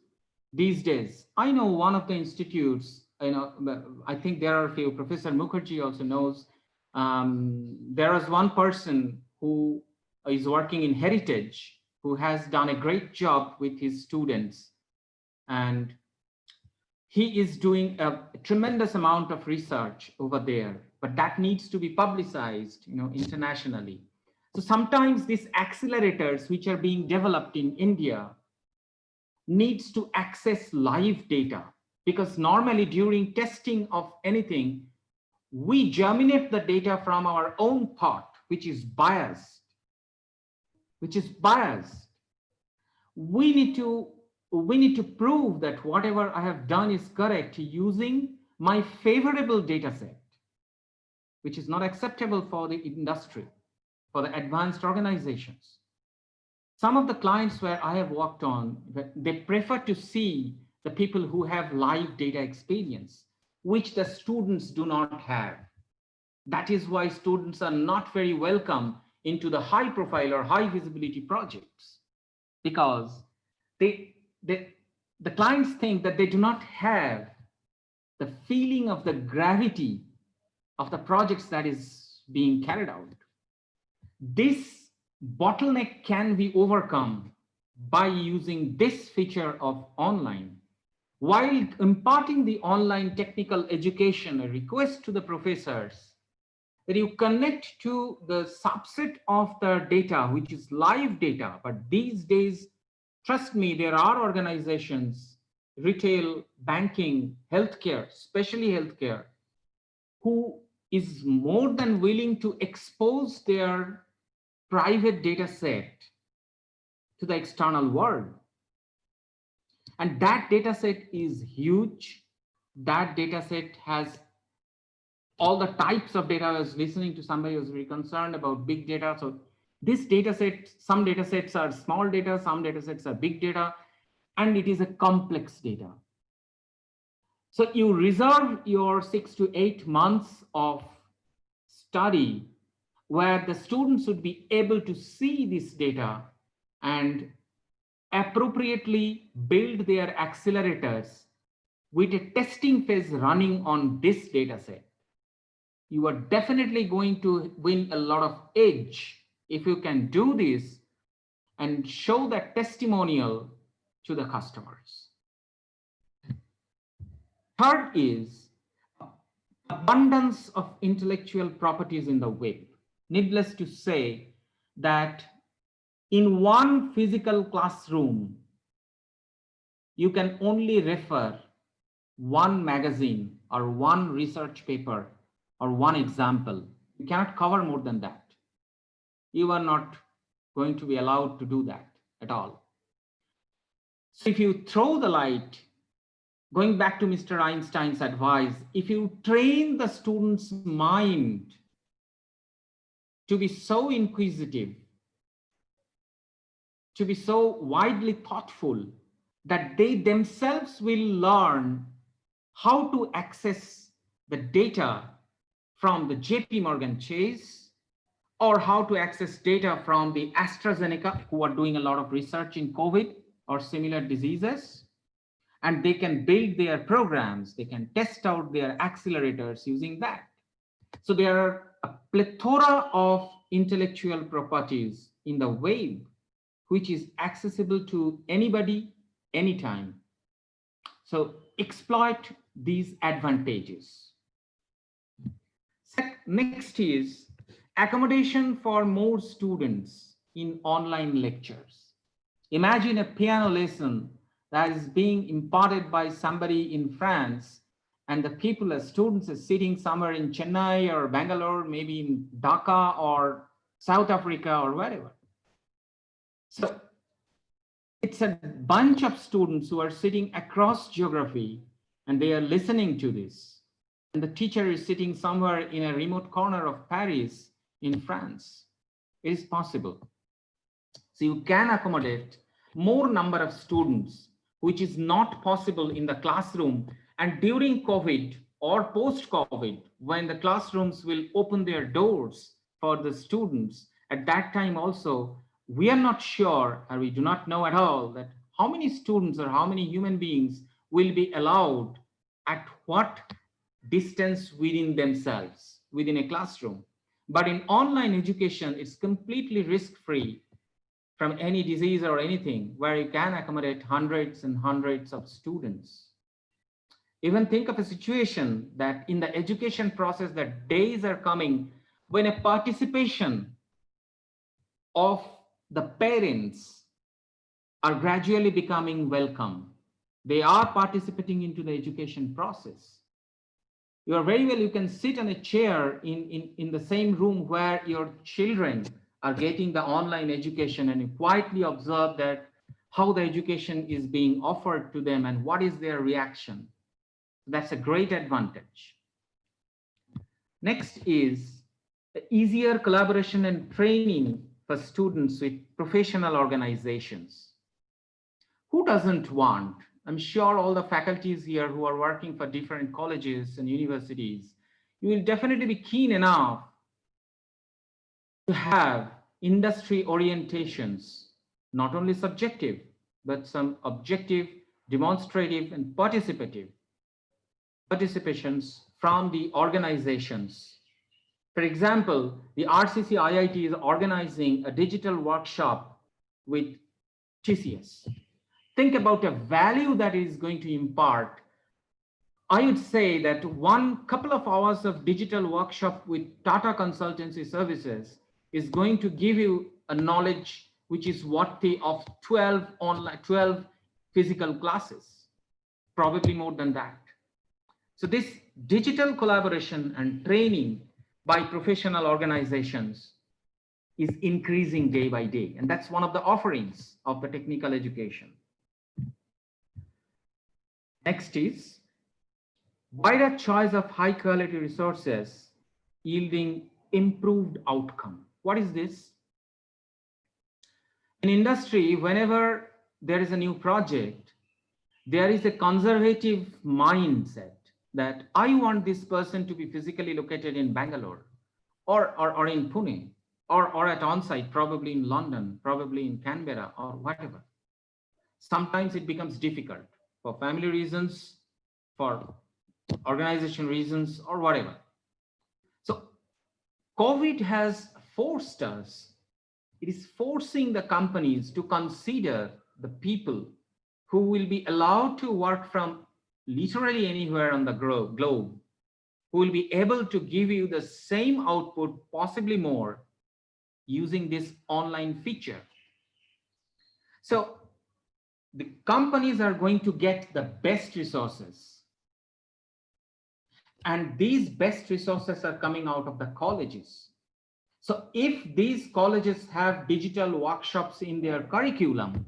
these days. I know one of the institutes, I think there are a few, Professor Mukherjee also knows. There is one person who is working in heritage, who has done a great job with his students. And he is doing a tremendous amount of research over there, but that needs to be publicized, internationally. So sometimes these accelerators which are being developed in India needs to access live data, because normally during testing of anything, we germinate the data from our own thought, which is biased. We need to prove that whatever I have done is correct using my favorable data set, which is not acceptable for the industry, for the advanced organizations. Some of the clients where I have worked on, they prefer to see the people who have live data experience, which the students do not have. That is why students are not very welcome into the high profile or high visibility projects, because the clients think that they do not have the feeling of the gravity of the projects that is being carried out. This bottleneck can be overcome by using this feature of online. While imparting the online technical education, a request to the professors that you connect to the subset of the data, which is live data. But these days, trust me, there are organizations, retail, banking, healthcare, especially healthcare, who is more than willing to expose their private data set to the external world. And that data set is huge. That data set has all the types of data. I was listening to somebody who was very concerned about big data. So this data set, some data sets are small data, some data sets are big data, and it is a complex data. So you reserve your 6 to 8 months of study where the students would be able to see this data and appropriately build their accelerators with a testing phase running on this data set. You are definitely going to win a lot of edge if you can do this and show that testimonial to the customers. Third is abundance of intellectual properties in the web. Needless to say that in one physical classroom, you can only refer one magazine or one research paper or one example. You cannot cover more than that. You are not going to be allowed to do that at all. So if you throw the light, going back to Mr. Einstein's advice, if you train the student's mind to be so inquisitive, to be so widely thoughtful, that they themselves will learn how to access the data from the JP Morgan Chase, or how to access data from the AstraZeneca, who are doing a lot of research in COVID or similar diseases. And they can build their programs, they can test out their accelerators using that. So there are a plethora of intellectual properties in the web, which is accessible to anybody, anytime. So exploit these advantages. Next is accommodation for more students in online lectures. Imagine a piano lesson that is being imparted by somebody in France, and the people, the students, are sitting somewhere in Chennai or Bangalore, maybe in Dhaka or South Africa or wherever. So it's a bunch of students who are sitting across geography, and they are listening to this. And the teacher is sitting somewhere in a remote corner of Paris in France. It is possible. So you can accommodate more number of students which is not possible in the classroom. And during COVID or post-COVID, when the classrooms will open their doors for the students, at that time also, we are not sure, or we do not know at all, that how many students or how many human beings will be allowed at what distance within themselves, within a classroom. But in online education, it's completely risk-free from any disease or anything, where you can accommodate hundreds and hundreds of students. Even think of a situation that in the education process, that days are coming when a participation of the parents are gradually becoming welcome. They are participating into the education process. You are very well, you can sit on a chair in the same room where your children are getting the online education, and you quietly observe that how the education is being offered to them and what is their reaction. That's a great advantage. Next is easier collaboration and training for students with professional organizations. Who doesn't want? I'm sure all the faculties here who are working for different colleges and universities, you will definitely be keen enough to have industry orientations, not only subjective, but some objective, demonstrative, and participations from the organizations. For example, the RCC IIT is organizing a digital workshop with TCS. Think about a value that is going to impart. I would say that one couple of hours of digital workshop with Tata Consultancy Services is going to give you a knowledge which is worthy of 12 physical classes, probably more than that. So this digital collaboration and training by professional organizations is increasing day by day. And that's one of the offerings of the technical education. Next is wider choice of high quality resources yielding improved outcome. What is this? In industry, whenever there is a new project, there is a conservative mindset that I want this person to be physically located in Bangalore or in Pune or at on-site, probably in London, probably in Canberra or whatever. Sometimes it becomes difficult for family reasons, for organization reasons, or whatever. So COVID has forced us, it is forcing the companies to consider the people who will be allowed to work from literally anywhere on the globe, who will be able to give you the same output, possibly more, using this online feature. So the companies are going to get the best resources. And these best resources are coming out of the colleges. So if these colleges have digital workshops in their curriculum,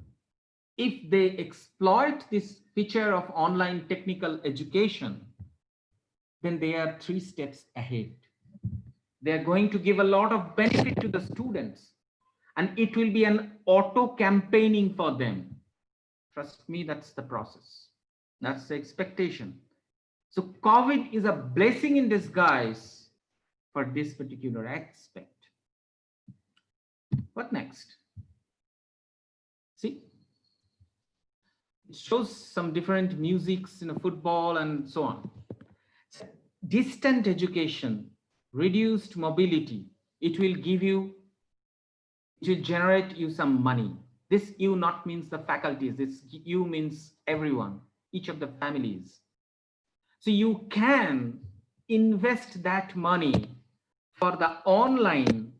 if they exploit this feature of online technical education, then they are 3 steps ahead. They're going to give a lot of benefit to the students, and it will be an auto campaigning for them. Trust me, that's the process. That's the expectation. So COVID is a blessing in disguise for this particular aspect. What next? See, it shows some different musics in a football and so on. Distant education, reduced mobility, it will give you, it will generate you some money. This you not means the faculties, this you means everyone, each of the families. So you can invest that money for the online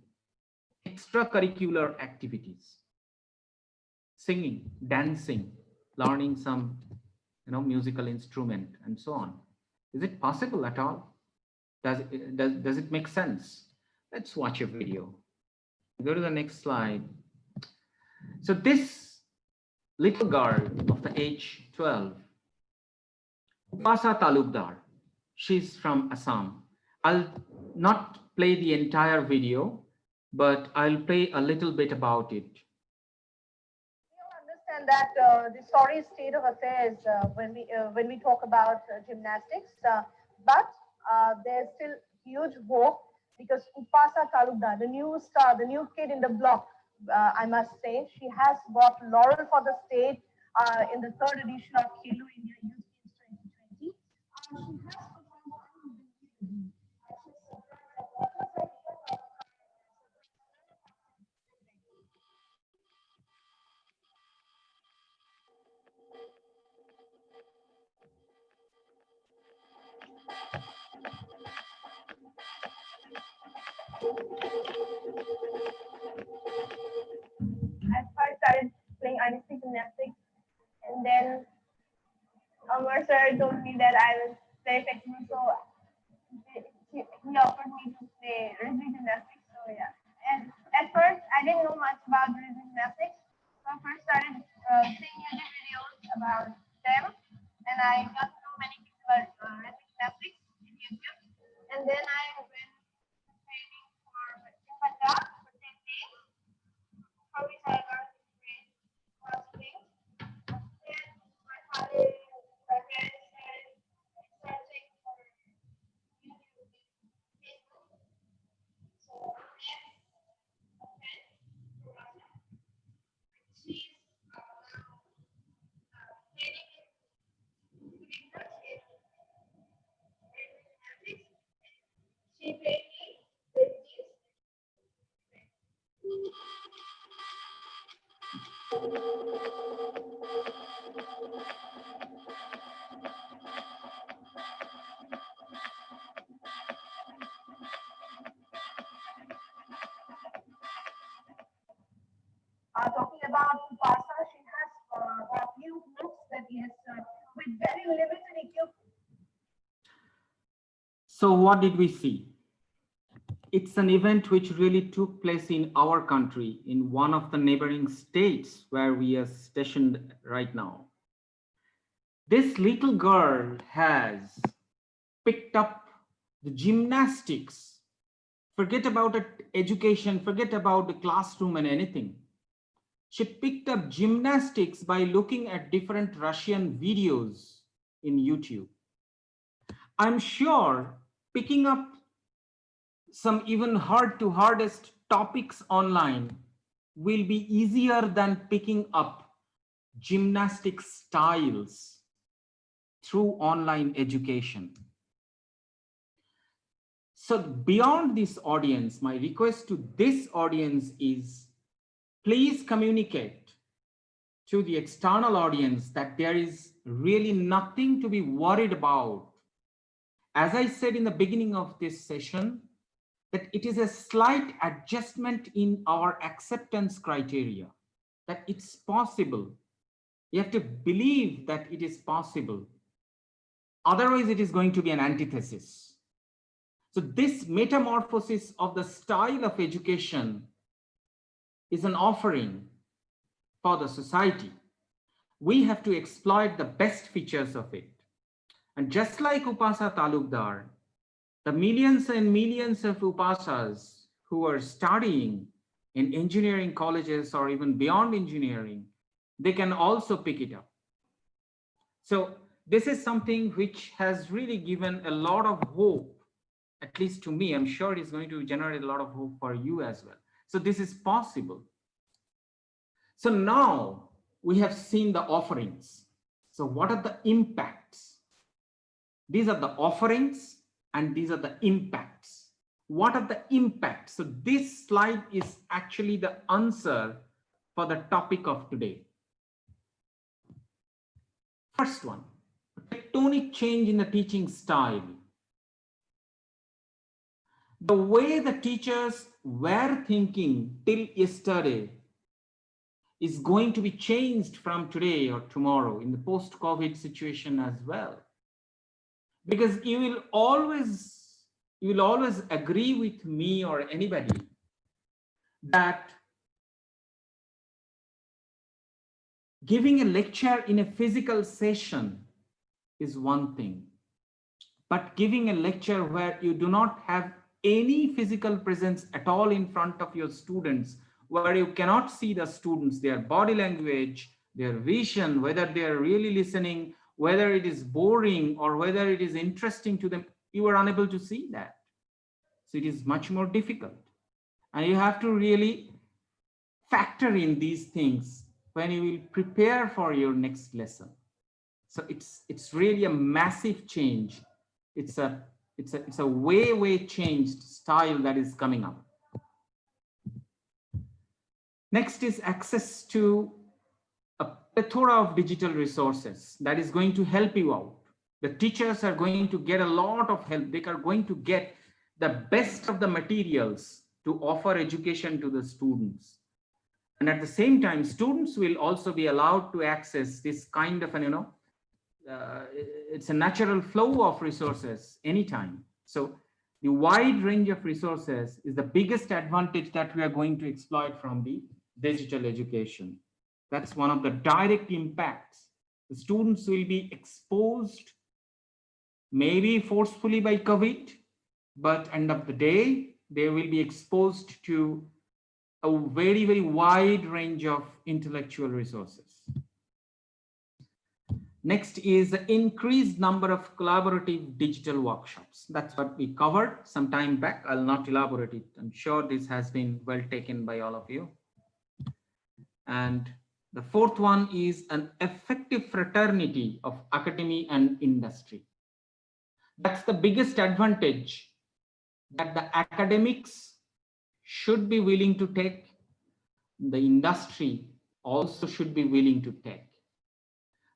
extracurricular activities, singing, dancing, learning some musical instrument and so on. Is it possible at all? Does it make sense? Let's watch a video. Go to the next slide. So this little girl of the age 12, Upasa Talukdar, she's from Assam. I'll not play the entire video, but I'll play a little bit about it. understand that the sorry state of affairs when we talk about gymnastics, but there's still huge hope because Upasa Talukdar, the new star, the new kid in the block, I must say, she has got laurel for the state in the third edition of Khelo India Youth Games 2020. She has performed. I first started playing artistic gymnastics, and then Amar sir told me that I was very flexible, so he offered me to play rhythmic gymnastics. So yeah, and at first I didn't know much about rhythmic gymnastics, so I first started seeing YouTube videos about them, and I got to know many things about rhythmic gymnastics in YouTube, and then I went training for MAKAUT for 10 days, for which I learned great things. Then my father, my parents started searching for YouTube, Facebook. So then a friend from Russia, she's now training in beginners in gymnastics. She trained me with this. Talking about Upasa, she has a few groups that is with very limited equipment. So what did we see? It's an event which really took place in our country, in one of the neighboring states where we are stationed right now. This little girl has picked up the gymnastics. Forget about education, forget about the classroom and anything. She picked up gymnastics by looking at different Russian videos in YouTube. I'm sure picking up some even hardest topics online will be easier than picking up gymnastic styles through online education. So beyond this audience, my request to this audience is please communicate to the external audience that there is really nothing to be worried about. As I said in the beginning of this session, that it is a slight adjustment in our acceptance criteria, that it's possible. You have to believe that it is possible. Otherwise, it is going to be an antithesis. So this metamorphosis of the style of education is an offering for the society. We have to exploit the best features of it. And just like Upasa Talukdar, the millions and millions of Upasas who are studying in engineering colleges or even beyond engineering, they can also pick it up. So this is something which has really given a lot of hope, at least to me. I'm sure it's going to generate a lot of hope for you as well. So this is possible. So now we have seen the offerings. So what are the impacts? These are the offerings and these are the impacts. What are the impacts? So this slide is actually the answer for the topic of today. First one, tectonic change in the teaching style. The way the teachers were thinking till yesterday is going to be changed from today or tomorrow in the post-COVID situation as well. Because you will always agree with me or anybody that giving a lecture in a physical session is one thing, but giving a lecture where you do not have any physical presence at all in front of your students, where you cannot see the students, their body language, their vision, whether they are really listening, whether it is boring or whether it is interesting to them, you are unable to see that. So it is much more difficult. And you have to really factor in these things when you will prepare for your next lesson. So it's really a massive change. It's a way changed style that is coming up. Next is access to a plethora of digital resources that is going to help you out. The teachers are going to get a lot of help. They are going to get the best of the materials to offer education to the students. And at the same time, students will also be allowed to access this kind of an, it's a natural flow of resources anytime. So the wide range of resources is the biggest advantage that we are going to exploit from the digital education. That's one of the direct impacts. The students will be exposed, maybe forcefully by COVID, but end of the day, they will be exposed to a very, very wide range of intellectual resources. Next is the increased number of collaborative digital workshops. That's what we covered some time back. I'll not elaborate it. I'm sure this has been well taken by all of you. And the fourth one is an effective fraternity of academy and industry. That's the biggest advantage that the academics should be willing to take. The industry also should be willing to take.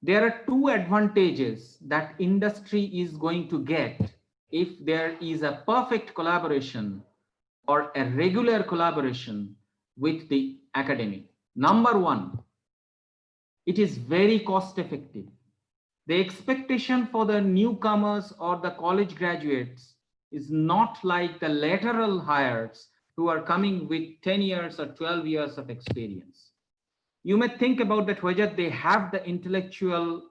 There are two advantages that industry is going to get if there is a perfect collaboration or a regular collaboration with the academic. Number one, it is very cost effective. The expectation for the newcomers or the college graduates is not like the lateral hires who are coming with 10 years or 12 years of experience. You may think about that whether they have the intellectual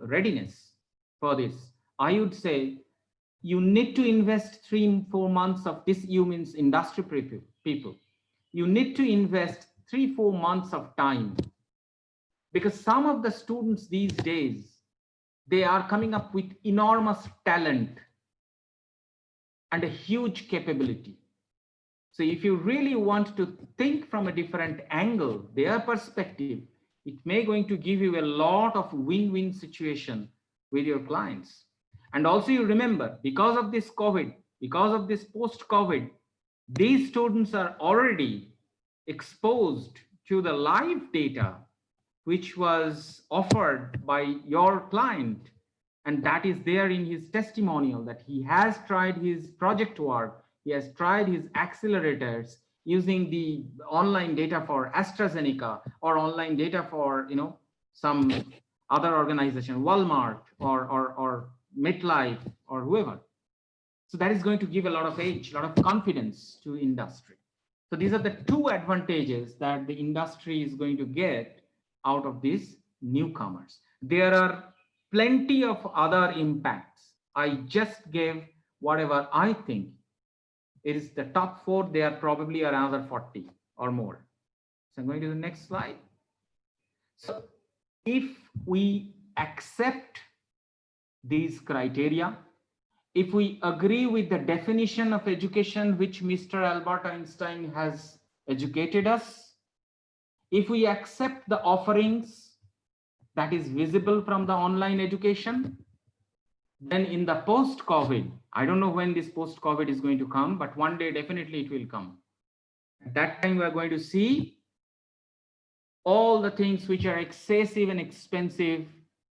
readiness for this. I would say you need to invest 3-4 months of this. You means industry people. You need to invest 3-4 months of time, because some of the students these days, they are coming up with enormous talent and a huge capability. So if you really want to think from a different angle, their perspective, it may going to give you a lot of win-win situation with your clients. And also you remember, because of this COVID, because of this post-COVID, these students are already exposed to the live data, which was offered by your client. And that is there in his testimonial that he has tried his project work. He has tried his accelerators using the online data for AstraZeneca or online data for, some other organization, Walmart or MetLife or whoever. So that is going to give a lot of edge, a lot of confidence to industry. So these are the two advantages that the industry is going to get out of these newcomers. There are plenty of other impacts. I just gave whatever I think. It is the top 4. They are probably another 40 or more. So I'm going to the next slide. So if we accept these criteria, if we agree with the definition of education which Mr. Albert Einstein has educated us, if we accept the offerings that is visible from the online education, then in the post-COVID, I don't know when this post-COVID is going to come, but one day definitely it will come. At that time, we are going to see all the things which are excessive and expensive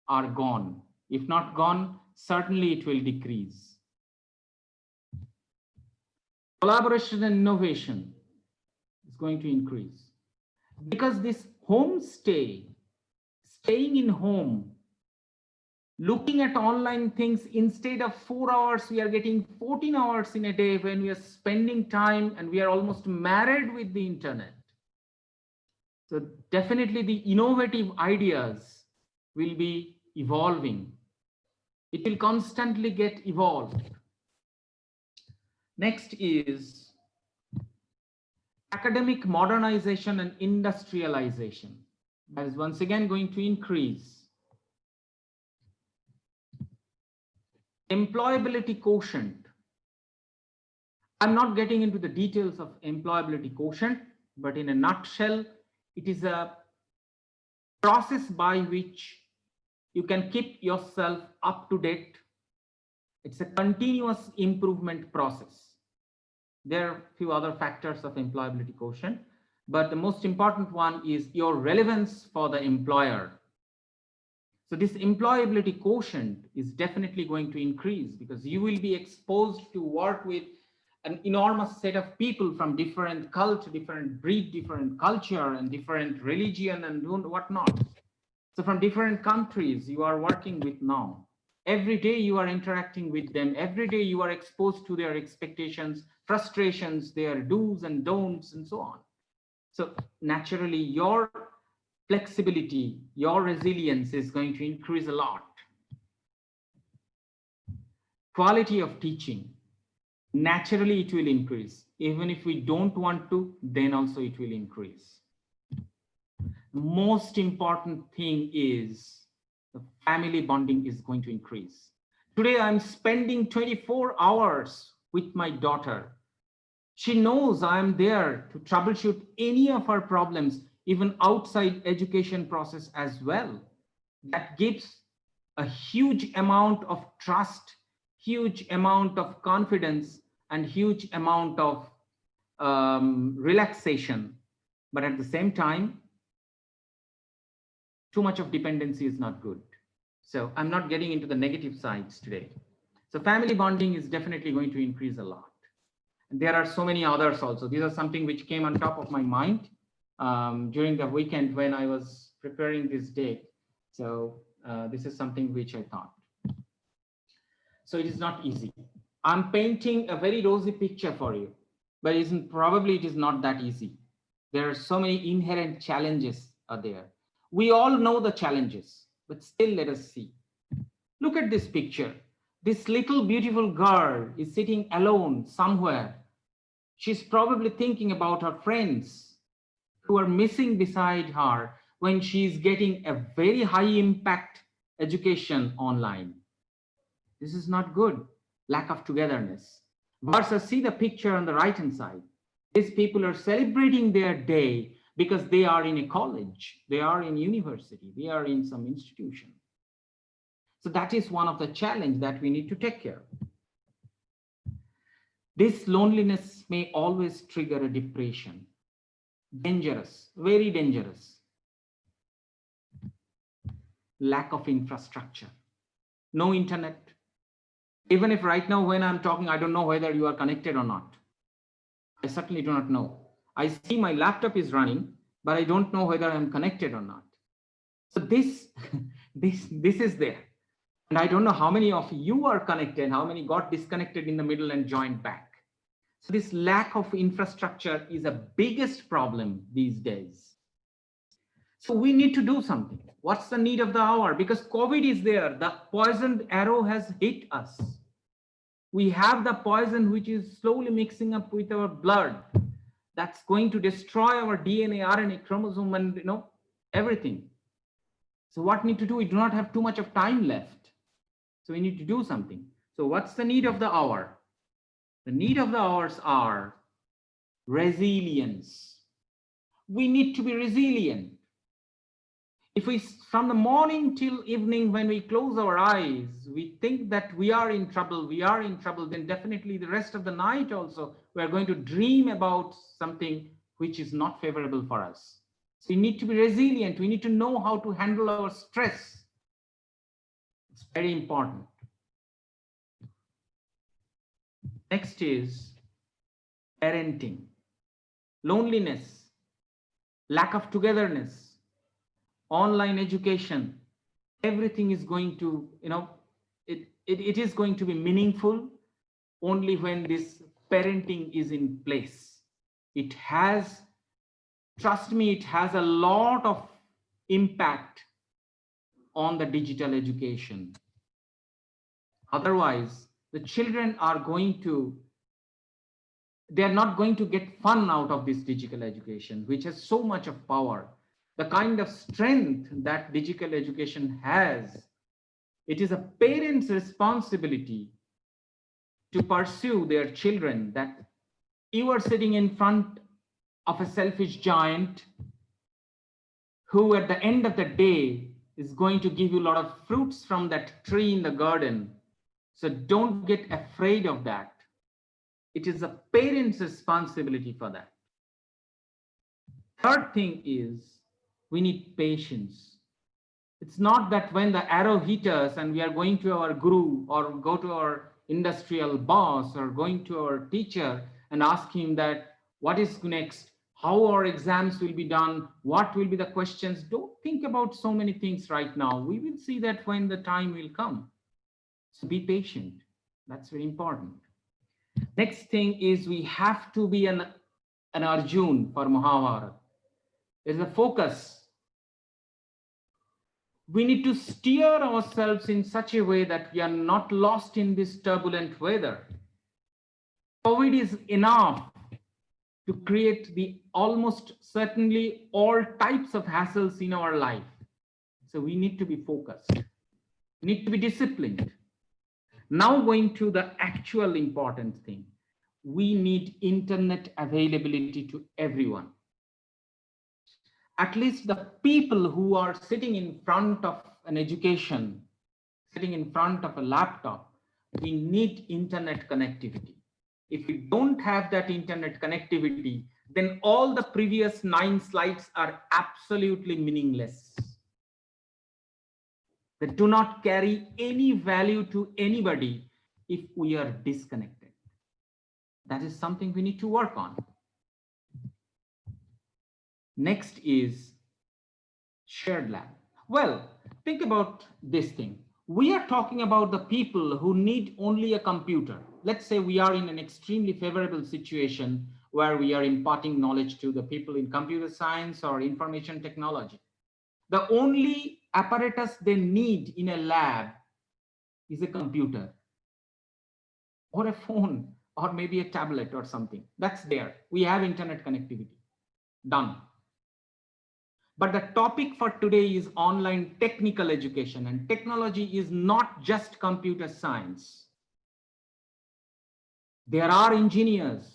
are gone. If not gone, certainly it will decrease. Collaboration and innovation is going to increase, because this homestay, staying in home, looking at online things, instead of 4 hours, we are getting 14 hours in a day when we are spending time, and we are almost married with the internet. So definitely the innovative ideas will be evolving. It will constantly get evolved. Next is academic modernization and industrialization. That is once again going to increase. Employability quotient. I'm not getting into the details of employability quotient, but in a nutshell, it is a process by which you can keep yourself up to date. It's a continuous improvement process. There are a few other factors of employability quotient, but the most important one is your relevance for the employer. So this employability quotient is definitely going to increase because you will be exposed to work with an enormous set of people from different culture, different breed, different culture, and different religion and whatnot. So from different countries you are working with now. Every day you are interacting with them. Every day you are exposed to their expectations, frustrations, their do's and don'ts, and so on. So naturally, your flexibility, your resilience is going to increase a lot. Quality of teaching, naturally it will increase. Even if we don't want to, then also it will increase. Most important thing is the family bonding is going to increase. Today, I'm spending 24 hours with my daughter. She knows I'm there to troubleshoot any of her problems, even outside education process as well. That gives a huge amount of trust, huge amount of confidence, and huge amount of relaxation. But at the same time, too much of dependency is not good. So I'm not getting into the negative sides today. So family bonding is definitely going to increase a lot. And there are so many others also. These are something which came on top of my mind during the weekend when I was preparing this day. So this is something which I thought. So it is not easy. I'm painting a very rosy picture for you, but probably it is not that easy. There are so many inherent challenges are there. We all know the challenges, but still let us see. Look at this picture. This little beautiful girl is sitting alone somewhere. She's probably thinking about her friends who are missing beside her when she's getting a very high impact education online. This is not good. Lack of togetherness. Versus see the picture on the right hand side. These people are celebrating their day because they are in a college, they are in university, they are in some institution. So that is one of the challenges that we need to take care of. This loneliness may always trigger a depression. Dangerous, very dangerous. Lack of infrastructure, no internet. Even if right now when I'm talking, I don't know whether you are connected or not. I certainly do not know. I see my laptop is running, but I don't know whether I'm connected or not. So this is there. And I don't know how many of you are connected, how many got disconnected in the middle and joined back. So this lack of infrastructure is the biggest problem these days. So we need to do something. What's the need of the hour? Because COVID is there, the poisoned arrow has hit us. We have the poison which is slowly mixing up with our blood. That's going to destroy our DNA, RNA, chromosome, and everything. So what we need to do? We do not have too much of time left. So we need to do something. So what's the need of the hour? The need of the hours are resilience. We need to be resilient. If we, from the morning till evening, when we close our eyes, we think that we are in trouble, then definitely the rest of the night also, we are going to dream about something which is not favorable for us. So we need to be resilient. We need to know how to handle our stress. It's very important. Next is parenting, loneliness, lack of togetherness, online education. Everything is going to, it is going to be meaningful only when this parenting is in place. It has, trust me, it has a lot of impact on the digital education. Otherwise, the children are going to, they're not going to get fun out of this digital education, which has so much of power. the kind of strength that digital education has. It is a parent's responsibility to pursue their children, that you are sitting in front of a selfish giant who at the end of the day is going to give you a lot of fruits from that tree in the garden. So don't get afraid of that. It is a parent's responsibility for that. Third thing is we need patience. It's not that when the arrow hits us and we are going to our guru or go to our industrial boss or going to our teacher and ask him that what is next, how our exams will be done, what will be the questions. Don't think about so many things right now. We will see that when the time will come. So be patient. That's very important. Next thing is we have to be an Arjun for Mahabharata. There's a focus. We need to steer ourselves in such a way that we are not lost in this turbulent weather. COVID is enough to create the almost certainly all types of hassles in our life. So we need to be focused. We need to be disciplined. Now going to the actual important thing. We need internet availability to everyone. At least the people who are sitting in front of an education, sitting in front of a laptop, we need internet connectivity. If we don't have that internet connectivity, then all the previous 9 slides are absolutely meaningless. They do not carry any value to anybody if we are disconnected. That is something we need to work on. Next is shared lab. Well, think about this thing. We are talking about the people who need only a computer. Let's say we are in an extremely favorable situation where we are imparting knowledge to the people in computer science or information technology. The only apparatus they need in a lab is a computer or a phone or maybe a tablet or something. That's there. We have internet connectivity. Done. But the topic for today is online technical education, and technology is not just computer science. There are engineers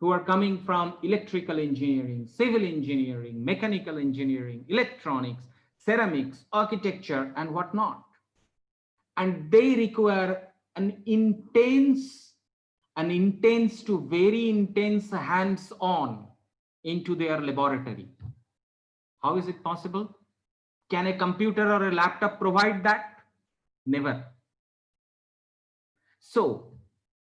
who are coming from electrical engineering, civil engineering, mechanical engineering, electronics, ceramics, architecture, and whatnot. And they require an intense to very intense hands-on into their laboratory. How is it possible? Can a computer or a laptop provide that? Never. So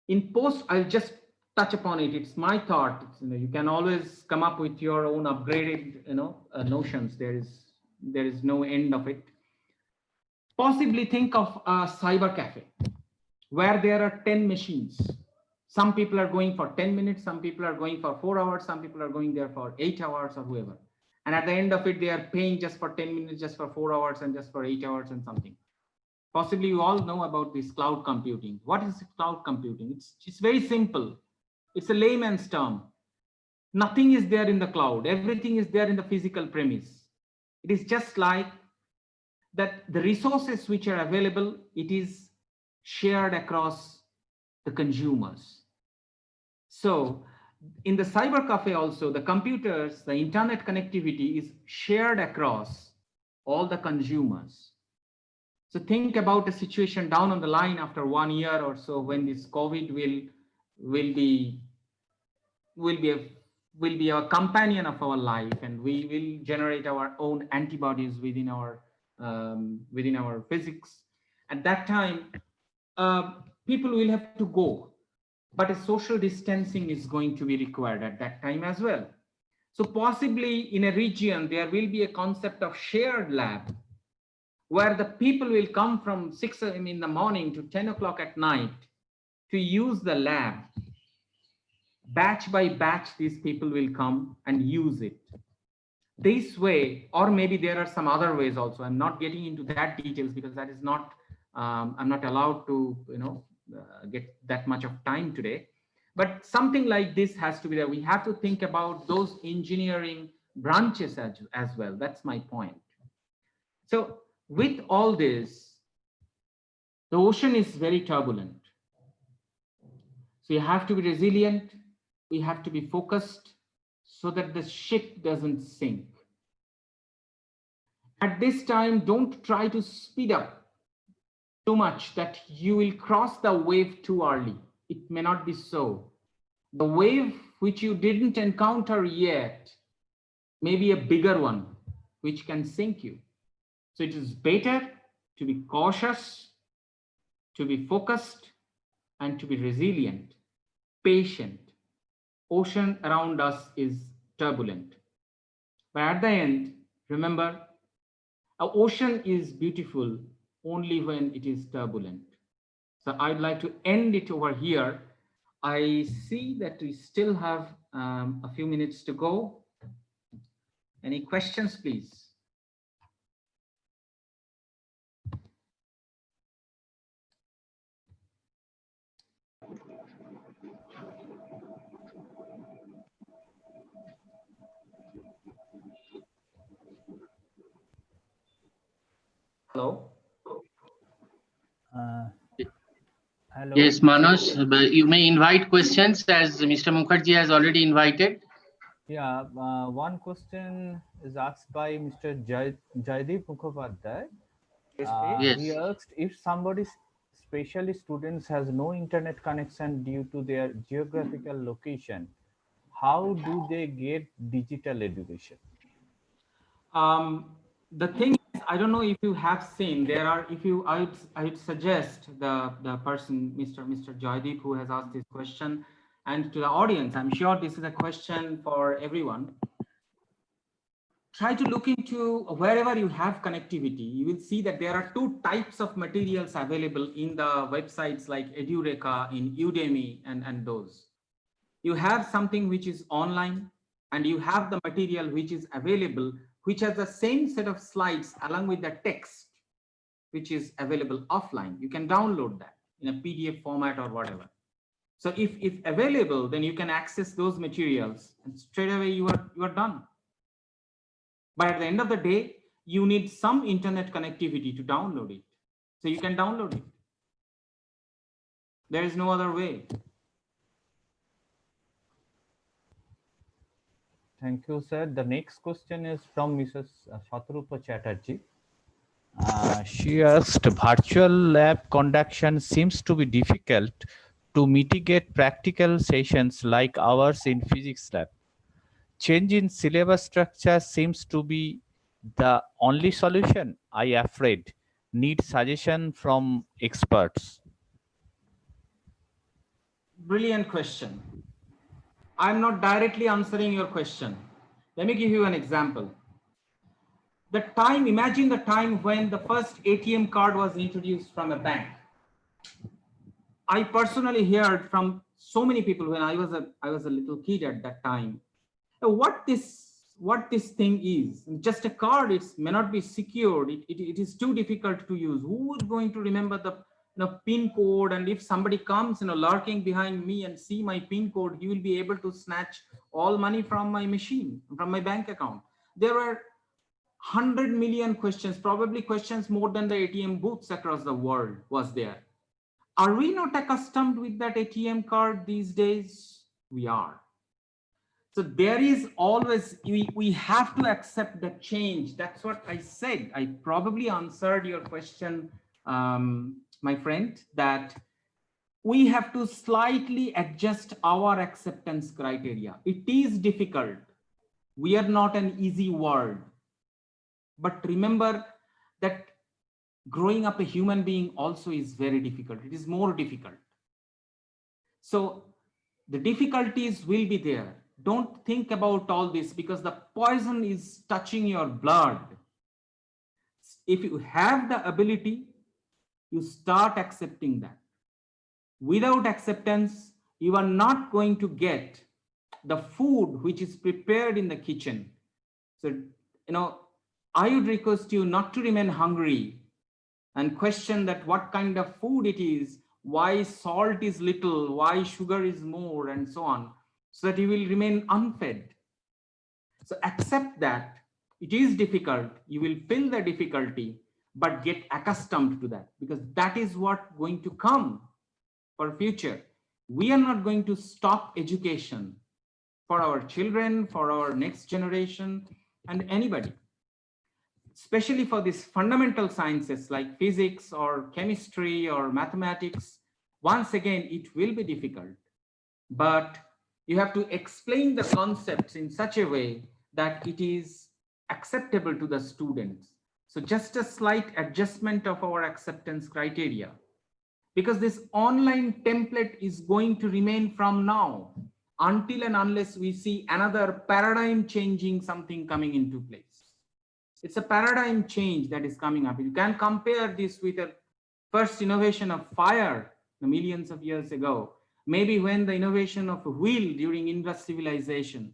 in post, I'll just touch upon it. It's my thought. You can always come up with your own upgraded notions. There is no end of it. Possibly think of a cyber cafe where there are 10 machines. Some people are going for 10 minutes, some people are going for 4 hours, some people are going there for 8 hours or whoever. And at the end of it, they are paying just for 10 minutes, just for 4 hours, and just for 8 hours and something. Possibly you all know about this cloud computing. What is cloud computing? It's very simple. It's a layman's term. Nothing is there in the cloud. Everything is there in the physical premise. It is just like that the resources which are available, it is shared across the consumers. So in the cyber cafe also, the computers, the internet connectivity is shared across all the consumers. So think about a situation down on the line after 1 year or so, when this COVID will be a companion of our life, and we will generate our own antibodies within our physics. At that time, people will have to go, but a social distancing is going to be required at that time as well. So possibly in a region, there will be a concept of shared lab, where the people will come from 6 a.m. in the morning to 10 o'clock at night to use the lab. Batch by batch, these people will come and use it. This way, or maybe there are some other ways also. I'm not getting into that details because that is not, I'm not allowed to, get that much of time today. But something like this has to be there. We have to think about those engineering, branches as well. That's my point. So with all this, the ocean is very turbulent. So you have to be resilient. We have to be focused so that the ship doesn't sink. At this time, don't try to speed up too much that you will cross the wave too early. It may not be so. The wave which you didn't encounter yet may be a bigger one which can sink you. So it is better to be cautious, to be focused, and to be resilient, patient. Ocean around us is turbulent. But at the end, remember, an ocean is beautiful only when it is turbulent. So I'd like to end it over here. I see that we still have a few minutes to go. Any questions, please? Hello? Hello. Yes, Manoj, but you may invite questions as Mr. Mukherjee has already invited. Yeah, one question is asked by Mr. Jaideep Mukhopadhyay. Yes. He asked if somebody, especially students, has no internet connection due to their geographical location, how do they get digital education? The thing is, I don't know if you have seen, there are, I would suggest the person, Mr. Jaideep, who has asked this question, and to the audience, I'm sure this is a question for everyone. Try to look into wherever you have connectivity. You will see that there are two types of materials available in the websites like Edureka, in Udemy, and those. You have something which is online, and you have the material which is available, which has the same set of slides along with the text, which is available offline. You can download that in a PDF format or whatever. So if available, then you can access those materials and straight away you are done. But at the end of the day, you need some internet connectivity to download it. So you can download it. There is no other way. Thank you, sir. The next question is from Mrs. Shatrupa Chatterjee. She asked, virtual lab conduction seems to be difficult to mitigate practical sessions like ours in physics lab. Change in syllabus structure seems to be the only solution. I afraid need suggestion from experts. Brilliant question. I'm not directly answering your question. Let me give you an example. The time, imagine the time when the first ATM card was introduced from a bank. I personally heard from so many people when I was a little kid at that time, what this thing is. Just a card, it may not be secured. It is too difficult to use. Who is going to remember the PIN code? And if somebody comes lurking behind me and see my PIN code, he will be able to snatch all money from my machine, from my bank account. There were 100 million questions, probably questions more than the ATM booths across the world was there. Are we not accustomed with that ATM card these days? We are. So there is always, we have to accept the change. That's what I said. I probably answered your question, my friend, that we have to slightly adjust our acceptance criteria. It is difficult. We are not an easy world. But remember that growing up a human being also is very difficult. It is more difficult. So the difficulties will be there. Don't think about all this because the poison is touching your blood. If you have the ability, you start accepting that. Without acceptance, you are not going to get the food which is prepared in the kitchen. So, I would request you not to remain hungry and question that what kind of food it is, why salt is little, why sugar is more, and so on, so that you will remain unfed. So accept that it is difficult. You will feel the difficulty, but get accustomed to that, because that is what going to come for future. We are not going to stop education for our children, for our next generation, and anybody. Especially for these fundamental sciences like physics or chemistry or mathematics, once again, it will be difficult. But you have to explain the concepts in such a way that it is acceptable to the students. So just a slight adjustment of our acceptance criteria, because this online template is going to remain from now until and unless we see another paradigm changing something coming into place. It's a paradigm change that is coming up. You can compare this with a first innovation of fire millions of years ago. Maybe when the innovation of a wheel during Indus civilization.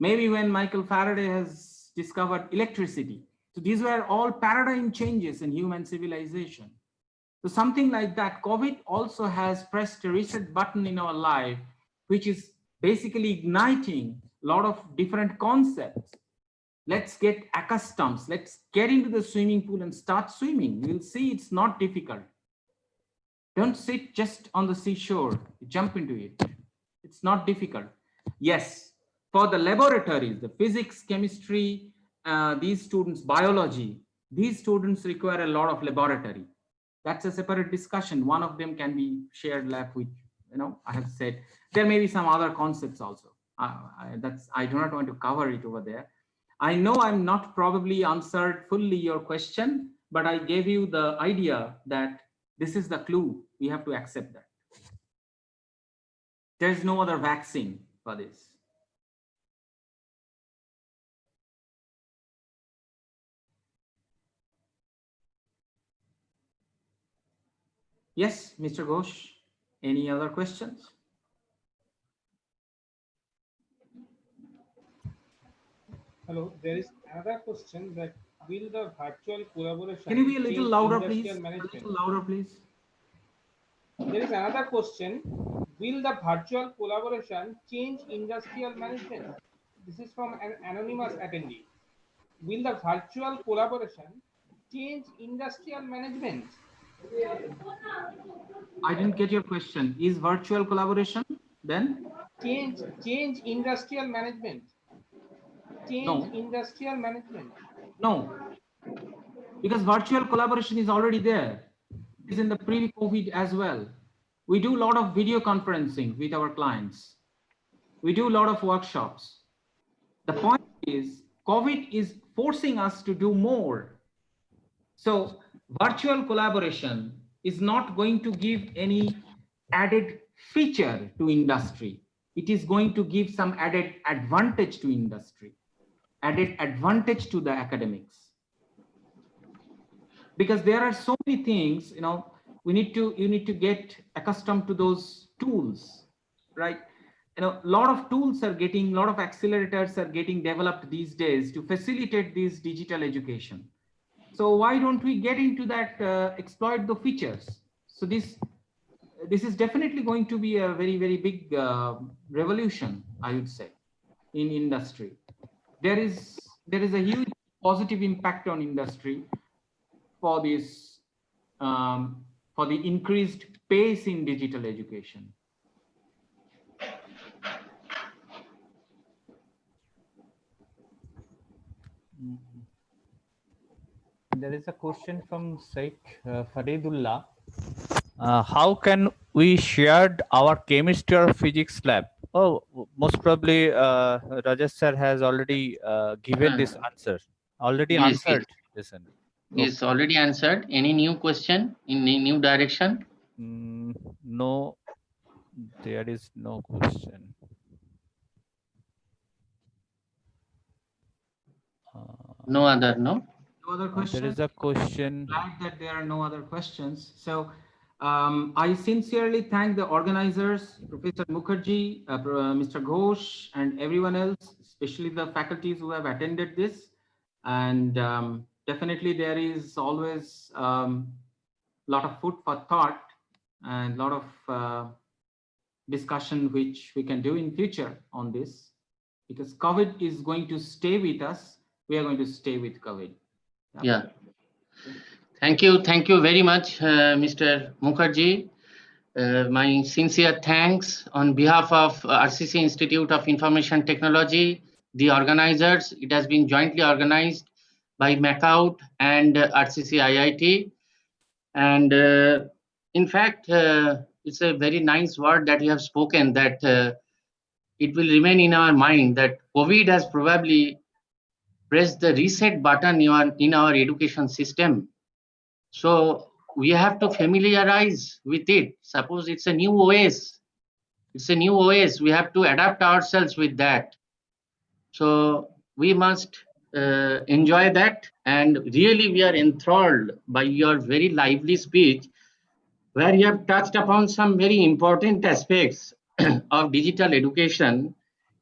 Maybe when Michael Faraday has discovered electricity. So these were all paradigm changes in human civilization. So something like that. COVID also has pressed a reset button in our life, which is basically igniting a lot of different concepts. Let's get accustomed. Let's get into the swimming pool and start swimming. You'll see it's not difficult. Don't sit just on the seashore. Jump into it. It's not difficult. Yes, for the laboratories, the physics, chemistry, these students, biology, these students require a lot of laboratory. That's a separate discussion. One of them can be shared lab with, I have said. There may be some other concepts also. I do not want to cover it over there. I know I'm not probably answered fully your question, but I gave you the idea that this is the clue. We have to accept that. There's no other vaccine for this. Yes, Mr. Ghosh, any other questions? Hello, there is another question that will the virtual collaboration... Can you be a little louder, please? A little louder, please. There is another question. Will the virtual collaboration change industrial management? This is from an anonymous attendee. Will the virtual collaboration change industrial management? I didn't get your question. Is virtual collaboration then? Change industrial management. Change industrial management. No, because virtual collaboration is already there. It's in the pre-COVID as well. We do a lot of video conferencing with our clients. We do a lot of workshops. The point is, COVID is forcing us to do more. So virtual collaboration is not going to give any added feature to industry. It is going to give some added advantage to industry, added advantage to the academics. Because there are so many things, you need to get accustomed to those tools, right? A lot of tools are getting, a lot of accelerators are getting developed these days to facilitate this digital education. So why don't we get into that, exploit the features? So this is definitely going to be a very, very big revolution, I would say, in industry. There is a huge positive impact on industry for this, for the increased pace in digital education. There is a question from Sheikh Faridullah. How can we share our chemistry or physics lab? Oh, most probably Rajesh sir has already given this answer. Already answered. Listen. Is already answered. Any new question in a new direction? No, there is no question. No other, no? No other questions? There is a question. I'm glad that there are no other questions. So I sincerely thank the organizers, Professor Mukherjee, Mr. Ghosh, and everyone else, especially the faculties who have attended this. And definitely there is always a lot of food for thought and a lot of discussion which we can do in future on this. because COVID is going to stay with us. We are going to stay with COVID. Yeah. Thank you very much, Mr. Mukherjee. My sincere thanks on behalf of RCC Institute of Information Technology, the organizers. It has been jointly organized by MAKAUT and RCC IIT. And in fact, it's a very nice word that you have spoken, that it will remain in our mind that COVID has probably pressed the reset button in our education system. So we have to familiarize with it. Suppose it's a new OS. It's a new OS. We have to adapt ourselves with that. So we must enjoy that. And really, we are enthralled by your very lively speech, where you have touched upon some very important aspects of digital education,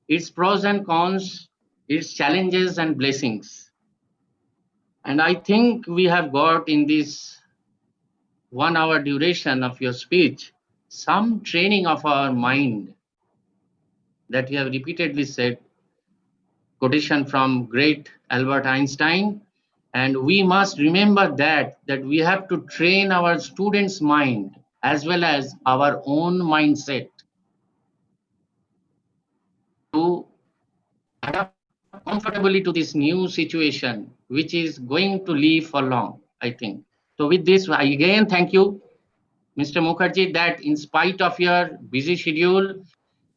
its pros and cons, its challenges and blessings. And I think we have got in this 1 hour duration of your speech some training of our mind that you have repeatedly said, quotation from great Albert Einstein. And we must remember that we have to train our students' mind as well as our own mindset to adapt comfortably to this new situation, which is going to live for long, I think. So with this, I again thank you, Mr. Mukherjee, that in spite of your busy schedule,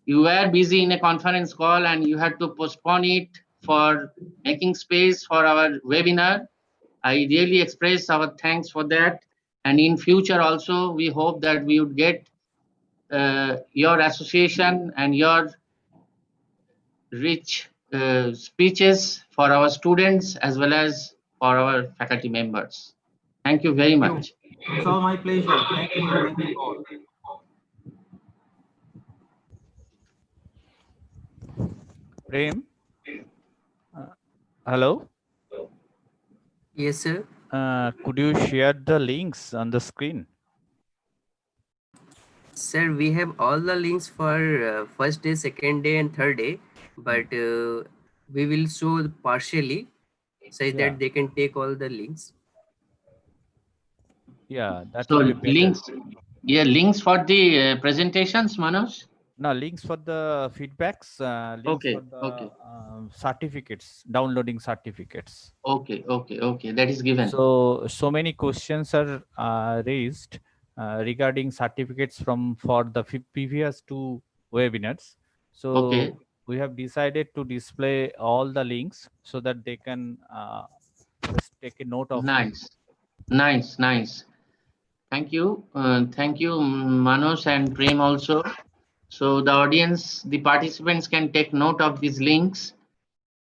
you were busy in a conference call and you had to postpone it for making space for our webinar. I really express our thanks for that. And in future also, we hope that we would get your association and your rich speeches for our students as well as for our faculty members. Thank you very much. It's all my pleasure. Thank you. Thank you all. Prem? Hello? Yes, sir. Could you share the links on the screen? Sir, we have all the links for first day, second day, and third day, but we will show partially so that they can take all the links. Yeah, that So will be better. links for the presentations, Manoj? No, links for the feedbacks, links for the certificates, downloading certificates. Okay, that is given. So many questions are raised regarding certificates for the previous 2 webinars. So we have decided to display all the links so that they can just take a note of it. Nice. Thank you, Manoj and Prem also. So the audience, the participants can take note of these links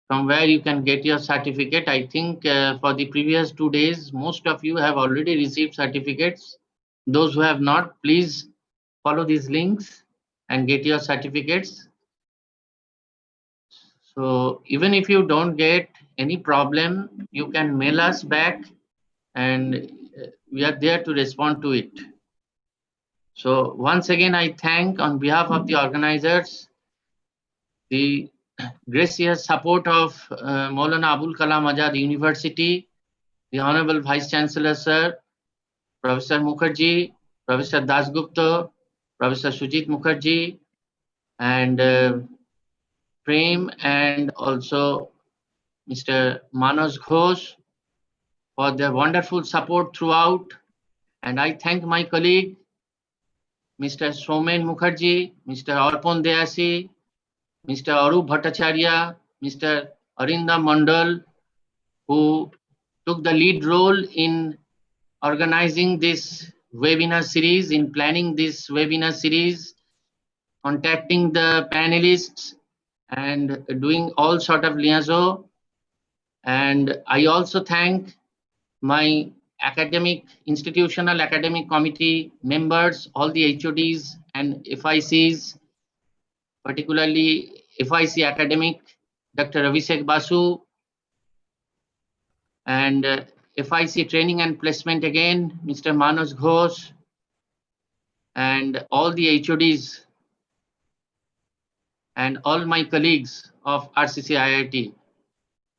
from where you can get your certificate. I think for the previous 2 days, most of you have already received certificates. Those who have not, please follow these links and get your certificates. So even if you don't get any problem, you can mail us back and we are there to respond to it. So once again, I thank on behalf of the organizers, the gracious support of Maulana Abul Kalam Azad University, the Honorable Vice Chancellor Sir, Professor Mukherjee, Professor Dasgupta, Professor Sujit Mukherjee, and Prem, and also Mr. Manoj Ghosh for their wonderful support throughout. And I thank my colleague, Mr. Somen Mukherjee, Mr. Arpon Deasi, Mr. Arup Bhattacharya, Mr. Arindam Mandal, who took the lead role in organizing this webinar series, in planning this webinar series, contacting the panelists and doing all sort of liaison. And I also thank my institutional academic committee members, all the HODs and FICs, particularly FIC academic, Dr. Abhishek Basu, and FIC training and placement again, Mr. Manoj Ghosh, and all the HODs and all my colleagues of RCC IIT.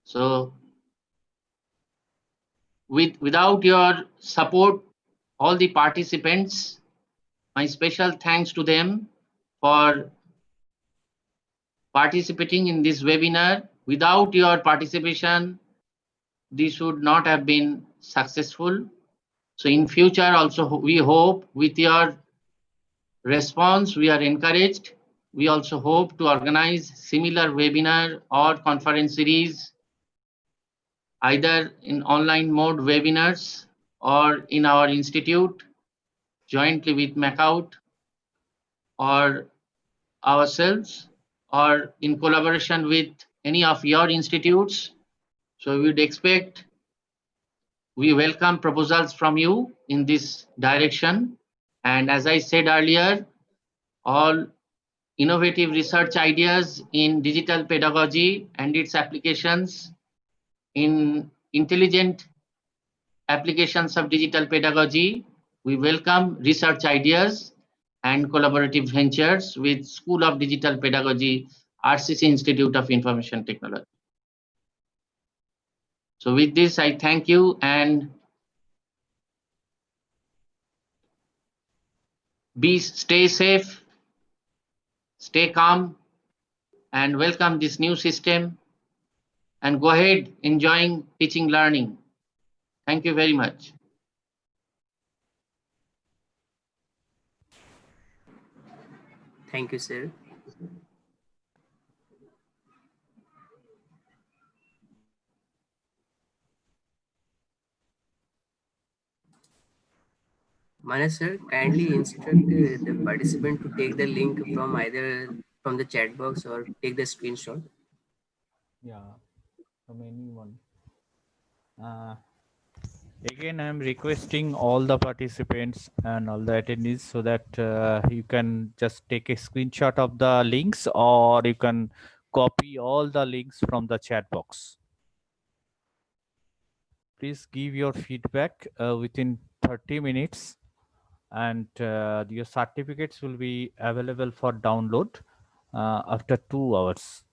So without your support, all the participants, my special thanks to them for participating in this webinar. Without your participation, this would not have been successful. So in future also, we hope with your response, we are encouraged. We also hope to organize similar webinar or conference series, either in online mode webinars or in our institute, jointly with MAKAUT or ourselves, or in collaboration with any of your institutes. So we would expect, we welcome proposals from you in this direction. And as I said earlier, all innovative research ideas in digital pedagogy and its applications in intelligent applications of digital pedagogy. We welcome research ideas and collaborative ventures with School of Digital Pedagogy, RCC Institute of Information Technology. So with this, I thank you and stay safe, stay calm, and welcome this new system, and go ahead enjoying teaching learning. Thank you very much. Thank you, sir. Manas sir, kindly instruct the participant to take the link from either from the chat box or take the screenshot. Yeah, from anyone. Again, I'm requesting all the participants and all the attendees so that you can just take a screenshot of the links, or you can copy all the links from the chat box. Please give your feedback within 30 minutes, and your certificates will be available for download after 2 hours.